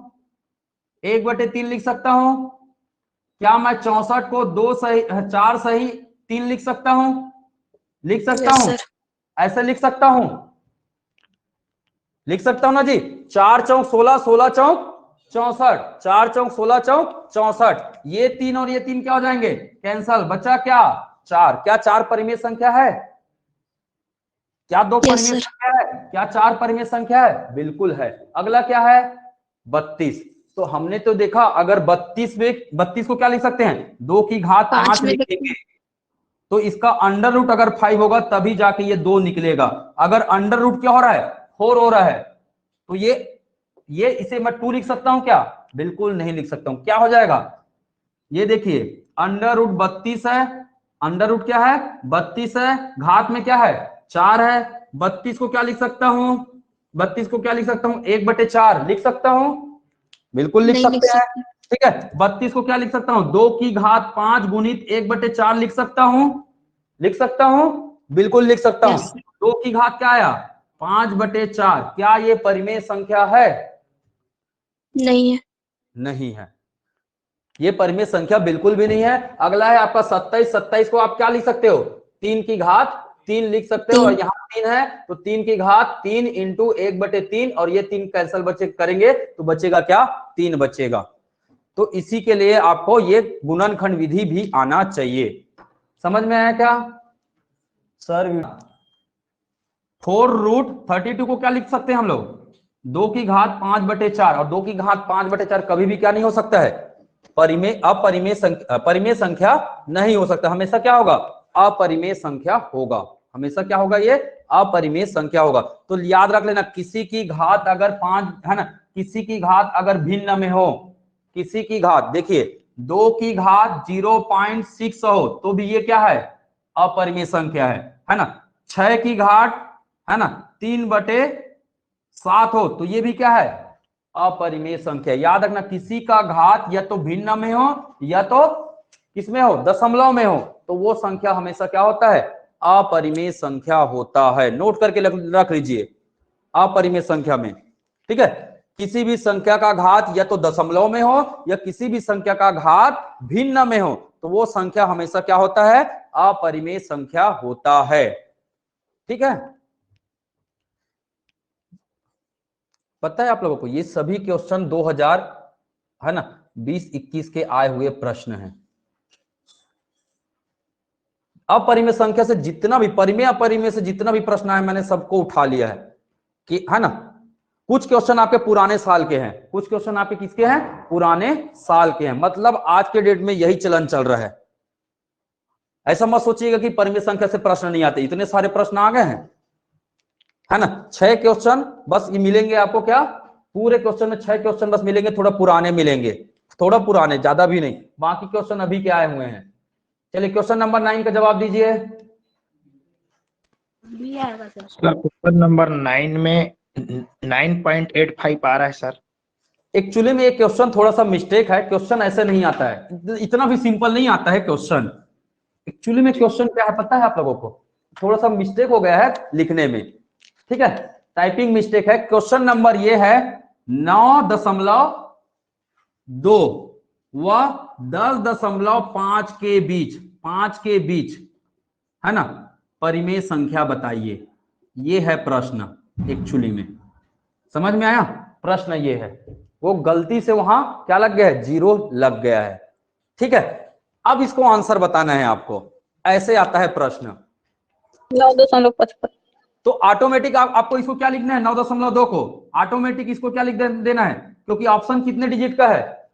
1/3 लिख सकता हूं, क्या मैं 64 को 2 सही 4 सही 3 लिख सकता हूं, लिख सकता Yes, हूं, sir. ऐसे लिख सकता हूं, लिख सकता हूं ना जी। 4 चौक 16, 16 चौक 64, 4 चौक 16 चौक 64, ये 3 और ये 3 क्या हो जाएंगे कैंसल, बचा क्या 4। क्या 4 परिमेय संख्या है, क्या 2 Yes, परिमेय sir. संख्या है, क्या 4 परिमेय संख्या है, बिल्कुल है। अगला क्या है 32, तो हमने तो देखा अगर 32 को क्या लिख सकते हैं 2 की घात 5 में लिखेंगे, तो इसका अंडर रूट अगर 5 होगा तभी जाके ये 2 निकलेगा। अगर अंडर रूट क्या हो रहा है 4 हो रहा है, तो ये इसे मैं 2 लिख सकता हूं क्या, बिल्कुल नहीं लिख सकता हूं। क्या हो जाएगा ये देखिए अंडर रूट 32 है, अंडर रूट क्या है 32 है, घात में क्या है 4 है, 32 को क्या लिख सकता हूं 32 को क्या लिख सकता हूं 1/4 लिख सकता हूं, बिल्कुल लिख नहीं लिख सकते हैं। सकते। ठीक है, 32 को क्या लिख सकता हूं 2 की घात 5 गुणित 1/4 लिख सकता हूं, लिख सकता हूं, बिल्कुल लिख सकता हूं। Yes. 2 की घात क्या आया 5/4, क्या ये परिमेय संख्या है, नहीं है नहीं है, ये परिमेय संख्या बिल्कुल भी नहीं है। अगला है आपका 27, 27 को आप क्या लिख सकते हो 3 की घात 3 लिख सकते हो, और यहाँ 3 है तो 3 की घात 3 इंटू 1/3, और ये 3 कैंसल बचे करेंगे तो बचेगा क्या 3 बचेगा। तो इसी के लिए आपको ये गुणनखंड विधि भी आना चाहिए। समझ में आया क्या सर। 4√32 को क्या लिख सकते हैं हम लोग 2 की घात 5/4, और 2 की घात 5/4 कभी भी क्या नहीं हो सकता है परिमेय संख्या नहीं हो सकता, हमेशा क्या होगा अपरिमेय संख्या होगा, हमेशा क्या होगा ये अपरिमेय संख्या होगा। तो याद रख लेना किसी की घात अगर 5 है ना, किसी की घात अगर भिन्न में हो, किसी की घात देखिए 2 की घात 0.6 हो तो भी ये क्या है अपरिमेय संख्या है ना। 6 की घात है ना 3/7 हो तो ये भी क्या है अपरिमेय संख्या। याद रखना, किसी का घात या तो भिन्न में हो या तो किसमें हो, दशमलव में हो, तो वो संख्या हमेशा क्या होता है, अपरिमेय संख्या होता है। नोट करके रख लीजिए, अपरिमेय संख्या में, ठीक है। किसी भी संख्या का घात या तो दशमलव में हो या किसी भी संख्या का घात भिन्न में हो, तो वो संख्या हमेशा क्या होता है, अपरिमेय संख्या होता है, ठीक है। पता है आप लोगों को, ये सभी क्वेश्चन 2000 है ना 20-21 के आए हुए प्रश्न हैं। अपरिमेय संख्या से जितना भी परिमेय अपरिमेय से जितना भी प्रश्न आए मैंने सबको उठा लिया है कि, है ना। कुछ क्वेश्चन आपके पुराने साल के हैं, कुछ क्वेश्चन आपके किसके हैं, पुराने साल के हैं। मतलब आज के डेट में यही चलन चल रहा है। ऐसा मत सोचिएगा कि परिमेय संख्या से प्रश्न नहीं आते, इतने सारे प्रश्न आ गए हैं, है ना। 6 क्वेश्चन बस ये मिलेंगे आपको, क्या पूरे क्वेश्चन में 6 क्वेश्चन बस मिलेंगे, थोड़ा पुराने मिलेंगे, थोड़ा पुराने, ज्यादा भी नहीं, बाकी क्वेश्चन अभी के आए हुए हैं। चलिए क्वेश्चन नंबर 9 का जवाब दीजिए। क्वेश्चन नंबर 9 में 9.85 आ रहा है सर। एक्चुअली में ये क्वेश्चन थोड़ा सा मिस्टेक है, क्वेश्चन ऐसे नहीं आता है, इतना भी सिंपल नहीं आता है क्वेश्चन। एक्चुअली में क्वेश्चन क्या है पता है आप लोगों को, थोड़ा सा मिस्टेक हो गया है लिखने में, ठीक है, टाइपिंग मिस्टेक है। क्वेश्चन नंबर ये है 9.2 व 10.5 के बीच, 5 के बीच, है ना, परिमेय संख्या बताइए। ये है प्रश्न एक्चुअली में, समझ में आया, प्रश्न ये है। वो गलती से वहां क्या लग गया है, 0 लग गया है, ठीक है। अब इसको आंसर बताना है आपको, ऐसे आता है प्रश्न 9.55। तो ऑटोमेटिक आपको इसको क्या लिखना है, 9.2 को ऑटोमेटिक इसको क्या लिख देना है, क्योंकि ऑप्शन कितने डिजिट का है,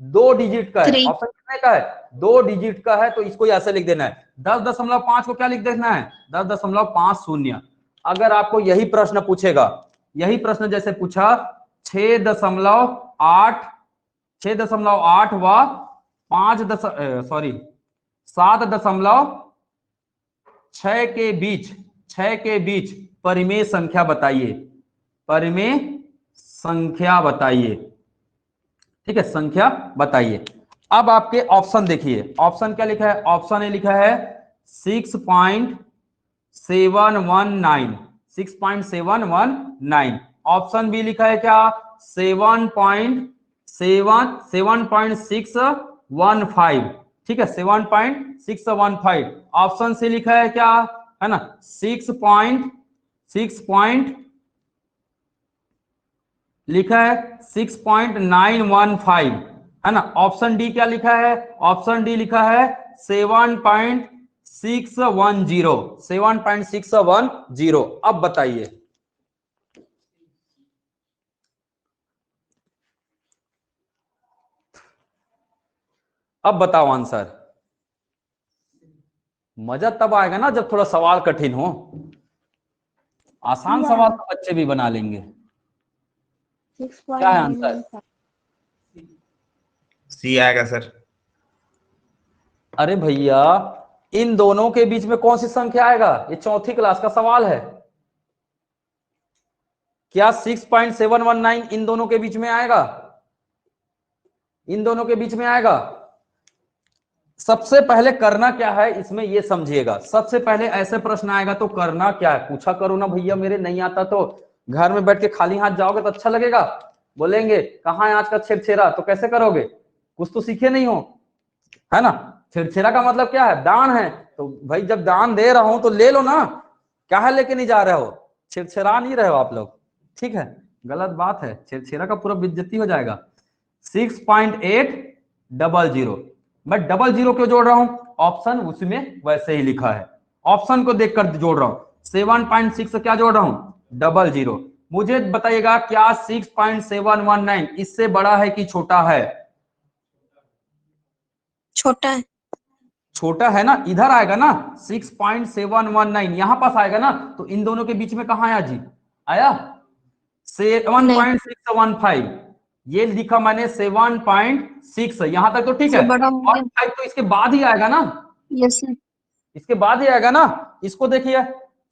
2 डिजिट का है। 3। ऑप्शन कितने का है, 2 डिजिट का है, तो इसको ऐसे लिख देना है। 10.5 को क्या लिख देना है, 10.50। अगर आपको यही प्रश्न पूछेगा, यही प्रश्न जैसे पूछा 6.8 व 7.6 के बीच, 6 के बीच परिमेय संख्या बताइए, परिमेय संख्या बताइए, ठीक है, संख्या बताइए। अब आपके ऑप्शन देखिए, ऑप्शन क्या लिखा है, ऑप्शन ए लिखा है 6.719, ऑप्शन बी लिखा है क्या 7.615, ठीक है, 7.615। ऑप्शन सी लिखा है क्या, है ना 6 लिखा है 6.915, है ना। ऑप्शन डी क्या लिखा है, ऑप्शन डी लिखा है 7.610। अब बताइए, अब बताओ आंसर। मजा तब आएगा ना जब थोड़ा सवाल कठिन हो, आसान सवाल तो बच्चे भी बना लेंगे। क्या है आंसर, सी आएगा सर। अरे भैया इन दोनों के बीच में कौन सी संख्या आएगा, ये चौथी क्लास का सवाल है। क्या 6.719 इन दोनों के बीच में आएगा, इन दोनों के बीच में आएगा। सबसे पहले करना क्या है इसमें ये समझिएगा, सबसे पहले ऐसे प्रश्न आएगा तो करना क्या है, पूछा करो ना भैया मेरे नहीं आता। तो घर में बैठ के खाली हाथ जाओगे तो अच्छा लगेगा, बोलेंगे कहाँ है आज का छेड़छेड़ा, तो कैसे करोगे, कुछ तो सीखे नहीं हो, है ना। छेड़छेड़ा का मतलब क्या है, दान है, तो भाई जब दान दे रहा हूं तो ले लो ना, क्या है लेके नहीं जा रहे हो, छेड़छेड़ा नहीं रहे हो आप लोग, ठीक है, गलत बात है, छेड़छेड़ा का पूरा बेइज्जती हो जाएगा। 6.800, मैं 00 क्यों जोड़ रहा हूं, ऑप्शन उसमें वैसे ही लिखा है, ऑप्शन को देखकर जोड़ रहा हूं। 7.6 से क्या जोड़ रहा हूं, 00। मुझे बताइएगा क्या 6.719 इससे बड़ा है कि छोटा है, छोटा है। छोटा है ना, इधर आएगा ना 6.719 यहां पास आएगा ना, तो इन दोनों के बीच में कहां आया जी, आया 7.615, ये लिखा मैंने 7.6, यहां तक तो ठीक है, बड़ा हो और 5 तो इसके बाद ही आएगा ना, यस सर। इसके बाद ही आएगा ना। इसको देखिए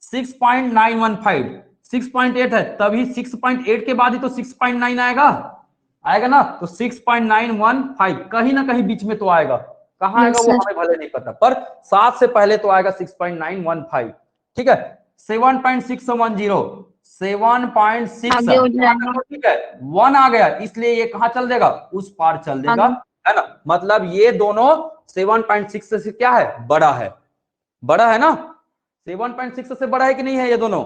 6.915, 6.8 है, तभी 6.8 के बाद ही तो 6.9 आएगा ना, तो 6.915 कहीं ना कहीं बीच में तो आएगा, कहाँ आएगा वो हमें भले नहीं पता, पर 7 से पहले तो आएगा 6.915। ठीक है, 7.610, 7.6, ठीक है, 1 आ गया, इसलिए ये कहाँ चल देगा, उस पार चल देगा, है ना। मतलब ये दोनों 7.6 से क्या है, बड़ा है, बड़ा है ना, 7.6 से बड़ा है कि नहीं है, ये दोनों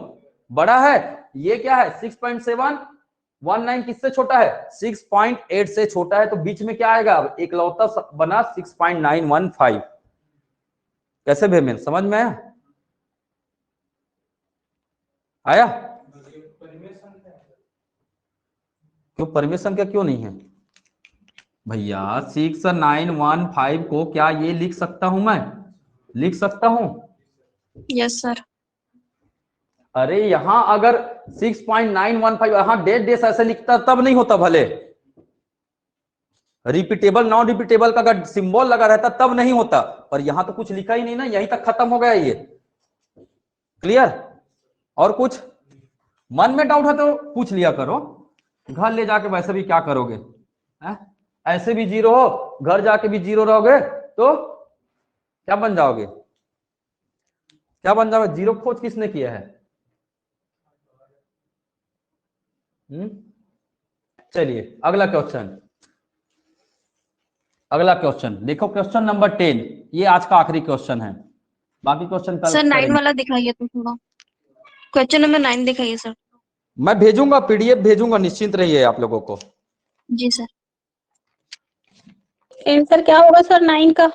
बड़ा है। ये क्या है 6.719 किससे छोटा है, 6.8 से छोटा है, तो बीच में क्या आएगा, अब इकलौता बना 6.915। कैसे भैया, समझ में आया? क्यों परिमेय संख्या क्यों नहीं है भैया? 6.915 को क्या ये लिख सकता हूं मैं, लिख सकता हूं? Yes sir. अरे यहां अगर 6.915 यहां डेट डेस ऐसे लिखता तब नहीं होता, भले रिपीटेबल नॉन रिपीटेबल का अगर सिंबल लगा रहता तब नहीं होता, पर यहां तो कुछ लिखा ही नहीं ना, यहीं तक खत्म हो गया ये। क्लियर? और कुछ मन में डाउट है तो पूछ लिया करो, घर ले जाके वैसे भी क्या करोगे, है? ऐसे भी जीरो हो, घर जाके भी जीरो रहोगे तो क्या बन जाओगे, क्या बन जाओगे? जीरो खोज किसने किया है? चलिए अगला क्वेश्चन, अगला क्वेश्चन देखो, क्वेश्चन नंबर 10, ये आज का आखिरी क्वेश्चन है, बाकी क्वेश्चन कल सर 9 करेंगे। वाला दिखाइए तो थोड़ा, क्वेश्चन नंबर 9 दिखाइए सर। मैं भेजूंगा, पीडीएफ भेजूंगा, निश्चिंत रहिए आप लोगों को। जी सर। आंसर क्या होगा सर 9 का?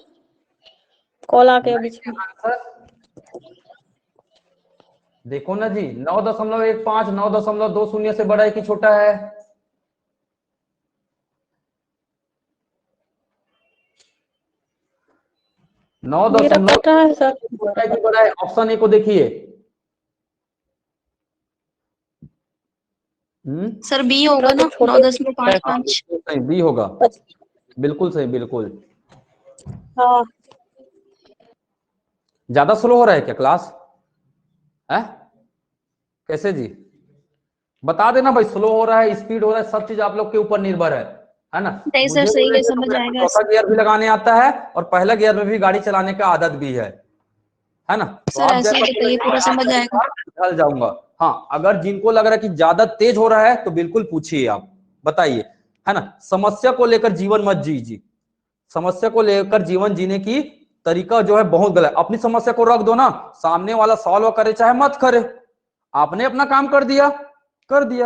कॉल आ गया बीच में। देखो ना जी, 9.15 9.20 से बड़ा है कि छोटा है? मेरा पता है सर। छोटा है कि बड़ा है? ऑप्शन ए को देखिए। सर बी होगा ना, 9.55। बी होगा, बिल्कुल सही, बिल्कुल। हाँ ज्यादा स्लो हो रहा है क्या क्लास है? कैसे जी, बता देना भाई, स्लो हो रहा है, स्पीड हो रहा है, सब चीज आप लोग के ऊपर निर्भर है ना। नहीं सर सही है, समझ आएगा। चौथा गियर भी लगाने आता है और पहला गियर में भी गाड़ी चलाने का आदत भी है ना। तो सर ऐसे बताइए, पूरा समझ आएगा। ढल जाऊंगा। हाँ, अगर जिनको लग रहा है कि ज्यादा तेज हो रहा है तो बिल्कुल पूछिए, आप बताइए, है ना। समस्या को लेकर जीवन मत जीजिए, समस्या को लेकर जीवन जीने की तरीका जो है बहुत गलत। अपनी समस्या को रख दो ना, सामने वाला सॉल्व करे चाहे मत करे, आपने अपना काम कर दिया,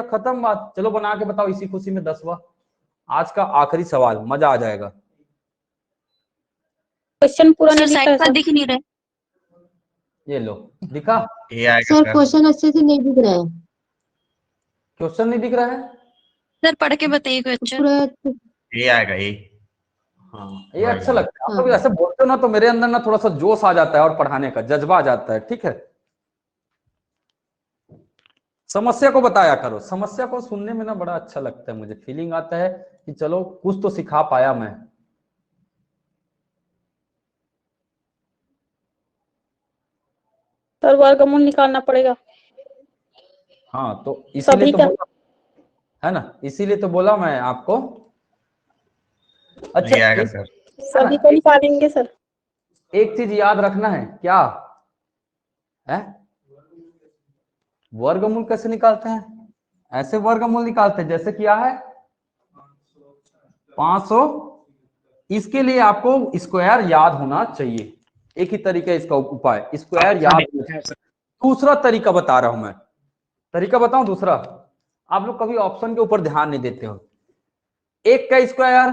खत्म बात। चलो बना के बताओ इसी खुशी में 10वां आज का आखिरी सवाल, मजा आ जाएगा। क्वेश्चन पूरा नहीं साइड दिखा पर दिख नहीं रहा। ये लो दिखा, सर क्वेश्चन अच्छे से नहीं दिख रहा है। क्वेश्चन नहीं दिख रहा है? सर पढ़ के बताइए क्वेश्चन। पूरा ये आएगा ये। हाँ, ये अच्छा लगता है, आप लोग ऐसे बोलते हो ना तो मेरे अंदर ना थोड़ा सा जोश आ जाता है और पढ़ाने का जज्बा आ जाता है। ठीक है, समस्या को बताया करो, समस्या को सुनने में ना बड़ा अच्छा लगता है, मुझे फीलिंग आता है कि चलो कुछ तो सिखा पाया मैं। सर वर्गमूल निकालना पड़ेगा हाँ, तो इसीलिए सभी तो का। बोला है ना, इसीलिए तो बोला मैं आपको। अच्छा, ये आएगा सर। सभी को निकालेंगे सर। एक चीज याद रखना है, क्या है? वर्गमूल कैसे निकालते हैं? ऐसे वर्गमूल निकालते हैं जैसे क्या है 500। इसके लिए आपको स्क्वायर याद होना चाहिए, एक ही तरीका इसका उपाय, स्क्वायर याद होना चाहिए। दूसरा तरीका बता रहा हूं मैं, तरीका बताऊं दूसरा, आप लोग कभी ऑप्शन के ऊपर ध्यान नहीं देते हो। 1 का स्क्वायर,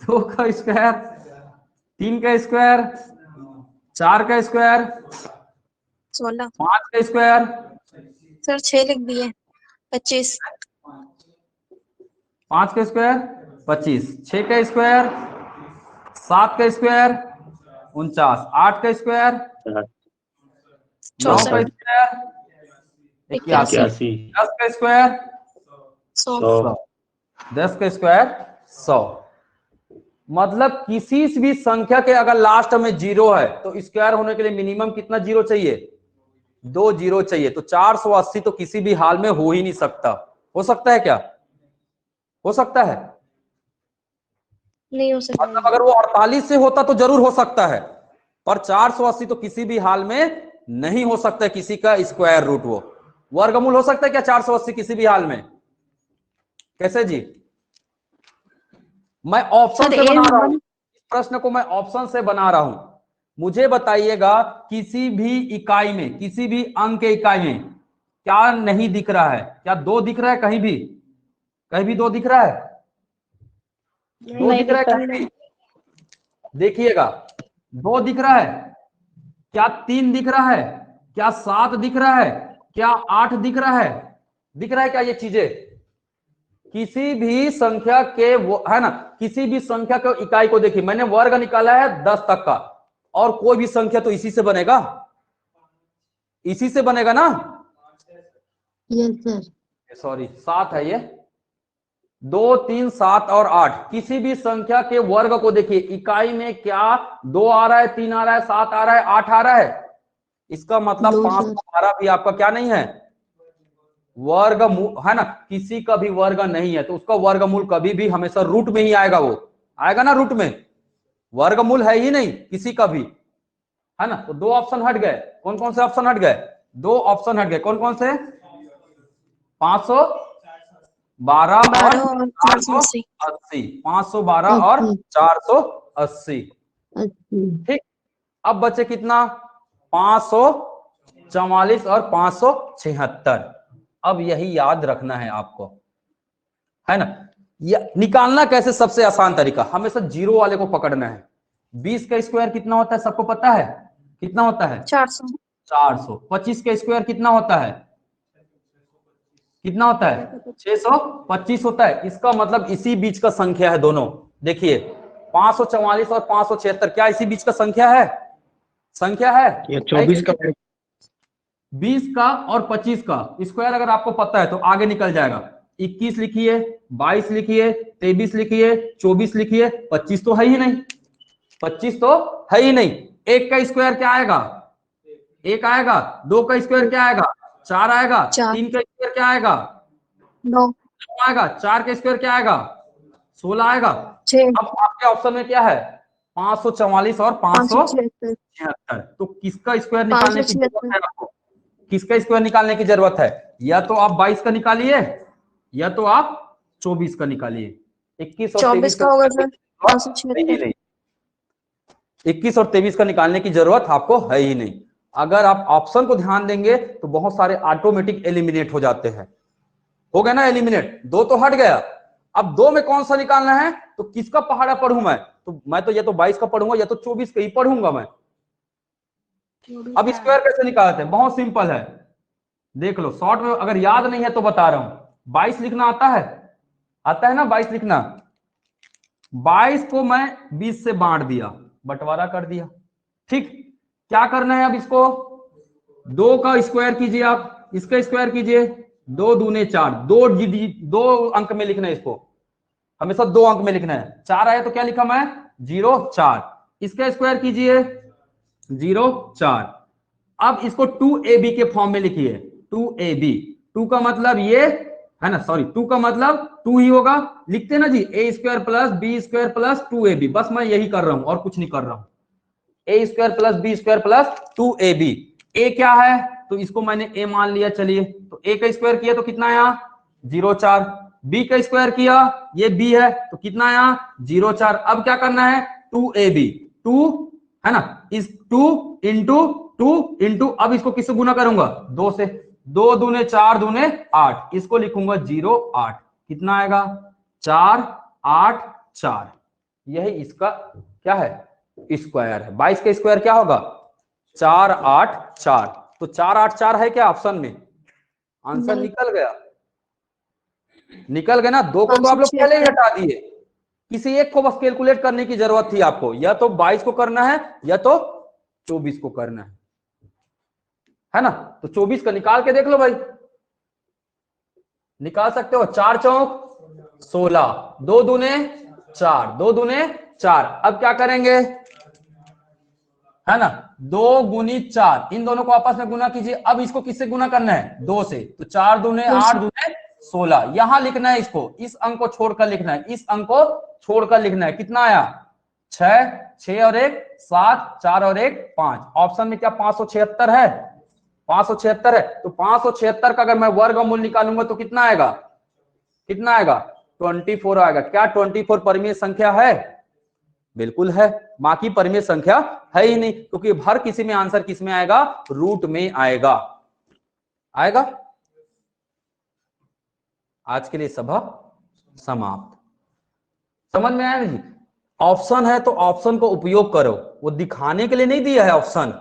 2 का स्क्वायर, 3 का स्क्वायर, 4 का स्क्वायर, 16। 5 का स्क्वायर। सर 6 लिख दिए, 25। 5 का स्क्वायर 25, 6 का स्क्वायर 7 का स्क्वायर 49, 8 का स्क्वायर 9 का स्क्वायर 81, 10 का स्क्वायर 100। 10 का स्क्वायर 100। मतलब किसी भी संख्या के अगर लास्ट में जीरो है तो स्क्वायर होने के लिए मिनिमम कितना जीरो चाहिए? 2 जीरो चाहिए, तो 480 तो किसी भी हाल में हो ही नहीं सकता। हो सकता है क्या? हो सकता है? नहीं हो सकता। मतलब अगर वो 48 से होता तो जरूर हो सकता है, पर 480 तो किसी भी हाल में नहीं हो सकता है किसी का स्क्वायर रूट। वो वर्गमूल हो सकता है क्या 480 किसी भी हाल में? कैसे जी? मैं ऑप्शन सर से ए बना रहा हूं, नंबर इस प्रश्न को मैं ऑप्शन से बना रहा हूं। मुझे बताइएगा किसी भी इकाई में, किसी भी अंक के इकाई में क्या नहीं दिख रहा है? क्या 2 दिख रहा है कहीं भी? कहीं भी 2 दिख रहा है? 2 नहीं दिख रहा है दिख रहा। कहीं भी? देखिएगा 2 दिख रहा है, क्या 3 दिख रहा है, क्या 7 दिख रहा है, क्या 8 दिख रहा है? दिख रहा है क्या ये चीजें? किसी भी संख्या के वो है ना, किसी भी संख्या के इकाई को देखिए, मैंने वर्ग निकाला है 10 तक का, और कोई भी संख्या तो इसी से बनेगा, इसी से बनेगा ना। Yes sir. सॉरी 7 है ये, 2 3 7 और 8, किसी भी संख्या के वर्ग को देखिए, इकाई में क्या 2 आ रहा है, 3 आ रहा है, 7 आ रहा है, 8 आ रहा है? इसका मतलब नो 512 भी आपका क्या नहीं है? वर्गमूल है ना, किसी का भी वर्ग नहीं है, तो उसका वर्गमूल कभी भी हमेशा रूट में ही आएगा। वो आएगा ना रूट में, वर्गमूल है ही नहीं किसी का भी, है ना। तो 2 ऑप्शन हट गए। कौन कौन से ऑप्शन हट गए? 2 ऑप्शन हट गए। कौन कौन से? 512 और 480। 512 और 480। 80। ठीक, अब बचे कितना? 544 और 576। अब यही याद रखना है आपको, है ना। ये निकालना कैसे? सबसे आसान तरीका, हमेशा जीरो वाले को पकड़ना है। 20 का स्क्वायर कितना होता है सबको पता है? कितना होता है? 400। 400। 25 का स्क्वायर कितना होता है? कितना होता है? 625 होता है। इसका मतलब इसी बीच का संख्या है दोनों। देखिए 544 और 576 क्या इसी बीच का संख्या है? संख्या है? ये 24 का 20 का और 25 का स्क्वायर अगर आपको पता है तो आगे निकल जाएगा। 21 लिखिए, 22 लिखिए, 23 लिखिए, 24 लिखिए, 25 तो है ही नहीं। 25 तो है ही नहीं। 1 का स्क्वायर क्या आएगा? 1 आएगा। 2 का स्क्वायर क्या आएगा? 4 आएगा। 4 3 का स्क्वायर क्या आएगा? 9 आएगा। 4 का स्क्वायर क्या आएगा? 16 आएगा। 6 अब आपके ऑप्शन में क्या है? 544 और 576 576। तो किसका स्क्वायर निकालने की जरूरत 576 है आपको? किसका स्क्वायर निकालने की जरूरत है? या तो आप 22 का निकालिए, या तो आप 24 का निकालिए। 21 और 24 23 का होगा सर नहीं 576। नहीं, 21 और 23 का निकालने की जरूरत आपको है ही नहीं। अगर आप ऑप्शन को ध्यान देंगे तो बहुत सारे ऑटोमेटिक एलिमिनेट हो जाते हैं। हो गया ना एलिमिनेट? 2 तो हट गया। अब 2 में कौन सा निकालना है? तो किसका पहाड़ा पढ़ूं मैं? तो मैं तो या तो 22 का पढ़ूंगा या तो 24 का ही पढ़ूंगा मैं। अब स्क्वायर कैसे निकालते हैं? बहुत सिंपल है, देख लो शॉर्ट में। अगर याद नहीं है तो बता रहा हूं। 22 लिखना आता है? आता है ना 22 लिखना? 22 को मैं 20 से बांट दिया, बंटवारा कर दिया। ठीक, क्या करना है अब? इसको 2 का स्क्वायर कीजिए, आप इसका स्क्वायर कीजिए। 2 दूने 4, 2 अंक में लिखना है इसको, हमेशा 2 अंक में लिखना है। 4 आया तो क्या लिखा मैं? 0 4। इसका स्क्वायर कीजिए, 0 4। अब इसको 2ab के फॉर्म में लिखिए। 2ab, 2 का मतलब ये है ना, सॉरी 2 का मतलब 2 ही होगा। लिखते ना जी, a square plus b square plus 2ab। बस मैं यही कर रहा हूं और कुछ नहीं कर रहा हूं। a square plus b square plus 2ab। a क्या है? तो इसको मैंने a मान लिया। चलिए, तो a का स्क्वायर किया तो कितना आया? 0 4। b का स्क्वायर किया, ये b है, तो कितना आया? 0 4। अब क्या करना है? 2ab, 2 है ना, इस 2 इंटू 2 इंटू, अब इसको किससे गुना करूंगा? 2 से। 2 दूने 4 दूने 8, इसको लिखूंगा 0 8। कितना आएगा? 4 8 4। यही इसका क्या है? स्क्वायर है। 22 का स्क्वायर क्या होगा? 4 8 4। तो 4 8 4 है क्या ऑप्शन में? आंसर नहीं। निकल गया। निकल गया ना। 2 को तो आप लोग पहले ही हटा दिए। किसी एक को बस कैलकुलेट करने की जरूरत थी आपको, या तो 22 को करना है या तो 24 को करना है ना। तो 24 का निकाल के देख लो भाई, निकाल सकते हो। 4 चौक 16, 2 दूने 4, 2 दूने 4। अब क्या करेंगे? है ना। 2 गुणित 4, इन दोनों को आपस में गुना कीजिए। अब इसको किससे गुना करना है? 2 से। तो 4 दूने 8 दूने 16। यहां लिखना है इसको, इस अंक को छोड़कर लिखना है, इस अंक को छोड़कर लिखना है। कितना आया? 6, 6 और 1 7, 4 और 1 5। ऑप्शन में क्या 576 है? 576 है। तो 576 का अगर मैं वर्गमूल निकालूंगा तो कितना आएगा? कितना आएगा? 24 आएगा। क्या 24 परिमेय संख्या है? बिल्कुल है। बाकी परिमेय संख्या है ही नहीं, क्योंकि हर किसी में आंसर किस में आएगा? रूट में आएगा। आएगा। आज के लिए सभा समाप्त। समझ में आया जी? ऑप्शन है तो ऑप्शन को उपयोग करो, वो दिखाने के लिए नहीं दिया है ऑप्शन।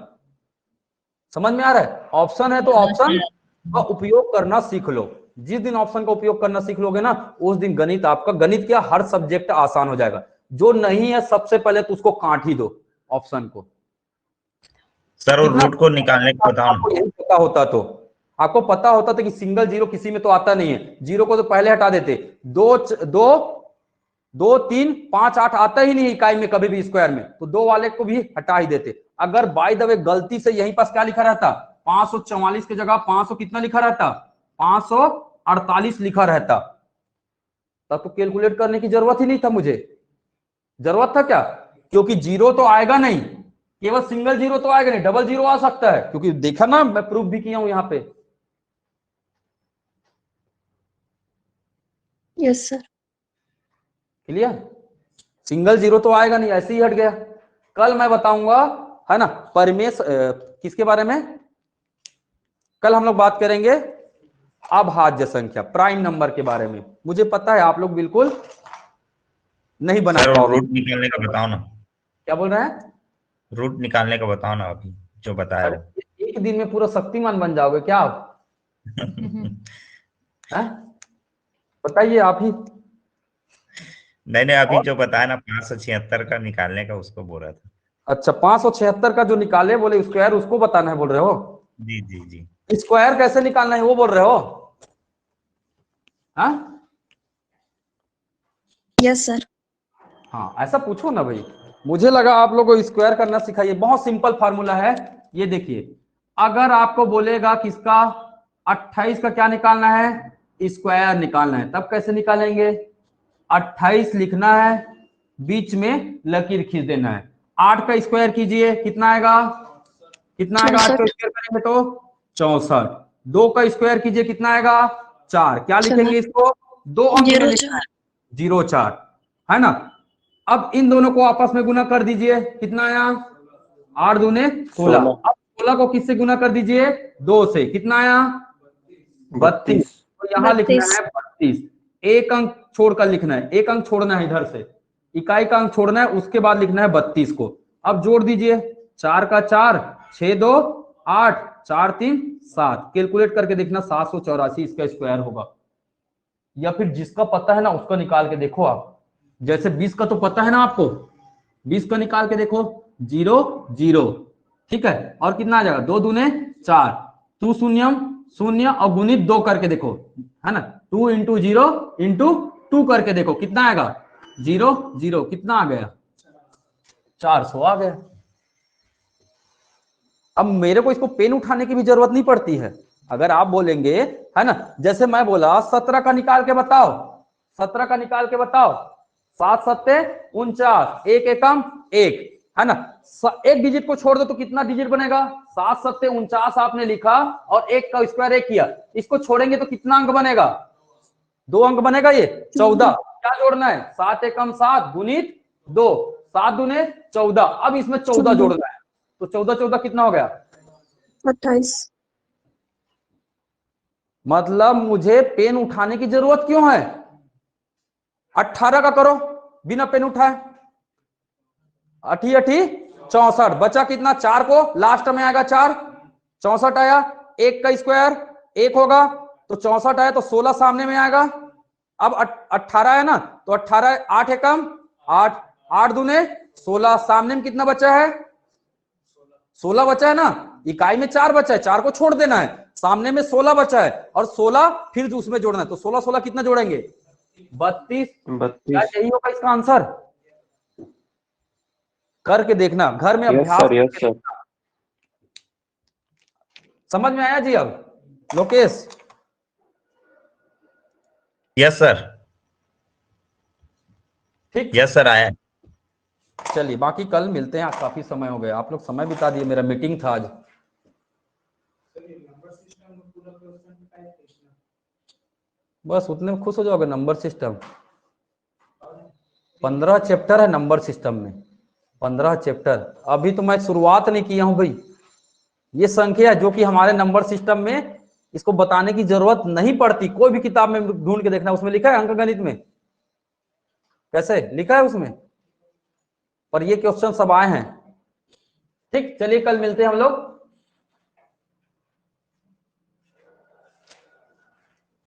समझ में आ रहा है? ऑप्शन है तो ऑप्शन का उपयोग करना सीख लो। जिस दिन ऑप्शन का उपयोग करना सीख लोगे ना, उस दिन गणित आपका, गणित क्या हर सब्जेक्ट आसान हो जाएगा। जो नहीं है सबसे पहले तो उसको काट ही दो ऑप्शन को। सर और रूट को निकालने को बताओ। आपको यही पता होता तो, आपको पता होता था कि सिंगल जीरो किसी में तो आता नहीं है, जीरो को तो पहले हटा देते। 2 3 5 8 आता ही नहीं इकाई में कभी भी स्क्वायर में, तो 2 वाले को भी हटा ही देते। अगर बाय द वे गलती से यहीं पास क्या लिखा रहता? 544 की जगह 500 कितना लिखा रहता? 548 लिखा रहता, तब तो कैलकुलेट करने की जरूरत ही नहीं था मुझे। जरूरत था क्या? क्योंकि जीरो तो आएगा नहीं, केवल सिंगल जीरो तो आएगा नहीं, डबल जीरो आ सकता है, क्योंकि देखा ना, मैं प्रूफ भी किया हूं यहां पे। Yes sir. Clear? Single zero तो आएगा नहीं, ऐसे ही हट गया। कल मैं बताऊंगा, है ना, परिमेय किसके बारे में? कल हम लोग बात करेंगे अभाज्य संख्या, प्राइम नंबर के बारे में। मुझे पता है आप लोग बिल्कुल नहीं बना पाओगे। रूट निकालने का बताओ ना। क्या बोल रहे हैं? रूट निकालने का बताओ ना, अभी जो बताया वो। एक दिन में पूरा शक्तिमान बन जाओगे क्या आप? बताइए आप ही। नहीं अभी जो बताया ना 576 का निकालने का, उसको बोल रहा था। अच्छा, 576 का जो निकाले बोले स्क्वायर, उसको बताना है बोल रहे हो? जी जी जी। स्क्वायर कैसे निकालना है वो बोल रहे हो? हाँ यस सर। हाँ, ऐसा पूछो ना भाई। मुझे लगा आप लोगों को स्क्वायर करना सिखाइए। बहुत सिंपल फार्मूला है, ये देखिए। अगर आपको बोलेगा किसका 28 का क्या निकालना है? स्क्वायर निकालना है, तब कैसे निकालेंगे? 28 लिखना है, बीच में लकीर खींच देना है। 8 का स्क्वायर कीजिए, कितना आएगा? कितना आएगा? 8 का स्क्वायर करेंगे तो 64। 2 का स्क्वायर कीजिए, कितना आएगा? 4। क्या लिखेंगे इसको? 2 अंक में लिखना है, 0,4, है ना। अब इन दोनों को आपस में गुना कर दीजिए, कितना आया? 8 दूने 16। अब 16 को किससे गुना कर दीजिए? 2 से। कितना आया? 32। तो यहां लिखना है 32। एक अंक छोड़कर लिखना है, एक अंक छोड़ना है इधर से, इकाई का अंक छोड़ना है, उसके बाद लिखना है 32 को। अब जोड़ दीजिए, 4 का 4, 6 2 8, 4 3 7। कैलकुलेट करके देखना, 784 इसका स्क्वायर होगा। या फिर जिसका पता है ना उसका निकाल के देखो आप। जैसे 20 का तो पता है ना आपको, 20 का निकाल के देखो, 0 0, ठीक है। और कितना आ जाएगा? 2 दूने 4, 2 शून्यम 0 और गुणित 2 करके देखो, है ना। 2 इंटू 0 इंटू 2 करके देखो, कितना आएगा? 0 0, कितना आ गया? 400 आ गया। अब मेरे को इसको पेन उठाने की भी जरूरत नहीं पड़ती है। अगर आप बोलेंगे, है ना, जैसे मैं बोला 17 का निकाल के बताओ, 17 का निकाल के बताओ, 7 7 49, 1 एकम 1, है ना। एक डिजिट को छोड़ दो तो कितना डिजिट बनेगा? 7 7 49 आपने लिखा और 1 का स्क्वायर 1 किया, इसको छोड़ेंगे तो कितना अंक बनेगा? 2 अंक बनेगा, ये 14। क्या जोड़ना है? 7 एकम 7 गुणित 2, 7 दूने 14। अब इसमें 14 जोड़ना है, तो 14 14 कितना हो गया? 28। मतलब मुझे पेन उठाने की जरूरत क्यों है? 18 का करो बिना पेन उठाए। 8 8 64, बचा कितना? 4 को लास्ट में आएगा 4, 64 आया। 1 का स्क्वायर 1 होगा, तो 64 आया, तो 16 सामने में आएगा। अब 18 है ना, तो 18 8 एकम 8, 8 दूने 16, सामने में कितना बचा है? 16 बचा है ना। इकाई में 4 बचा है, 4 को छोड़ देना है, सामने में 16 बचा है, और 16 फिर उसमें जोड़ना है, तो 16 16 कितना जोड़ेंगे? 32। क्या यही होगा इसका आंसर? करके देखना, घर में अभ्यास करके देखना। समझ में आया जी? अब लोकेश? Yes sir. ठीक, यस सर, आया। चलिए बाकी कल मिलते हैं, आज काफी समय हो गया, आप लोग समय बिता दिए, मेरा मीटिंग था आज। बस उतने में खुश हो जाओगे। नंबर सिस्टम 15 चैप्टर है नंबर सिस्टम में, 15 चैप्टर। अभी तो मैं शुरुआत नहीं किया हूं भाई। ये संख्या जो कि हमारे नंबर सिस्टम में, इसको बताने की जरूरत नहीं पड़ती। कोई भी किताब में ढूंढ के देखना, उसमें लिखा है अंकगणित में कैसे लिखा है उसमें, पर ये क्वेश्चन सब आए हैं। ठीक, चलिए कल मिलते हैं हम लोग।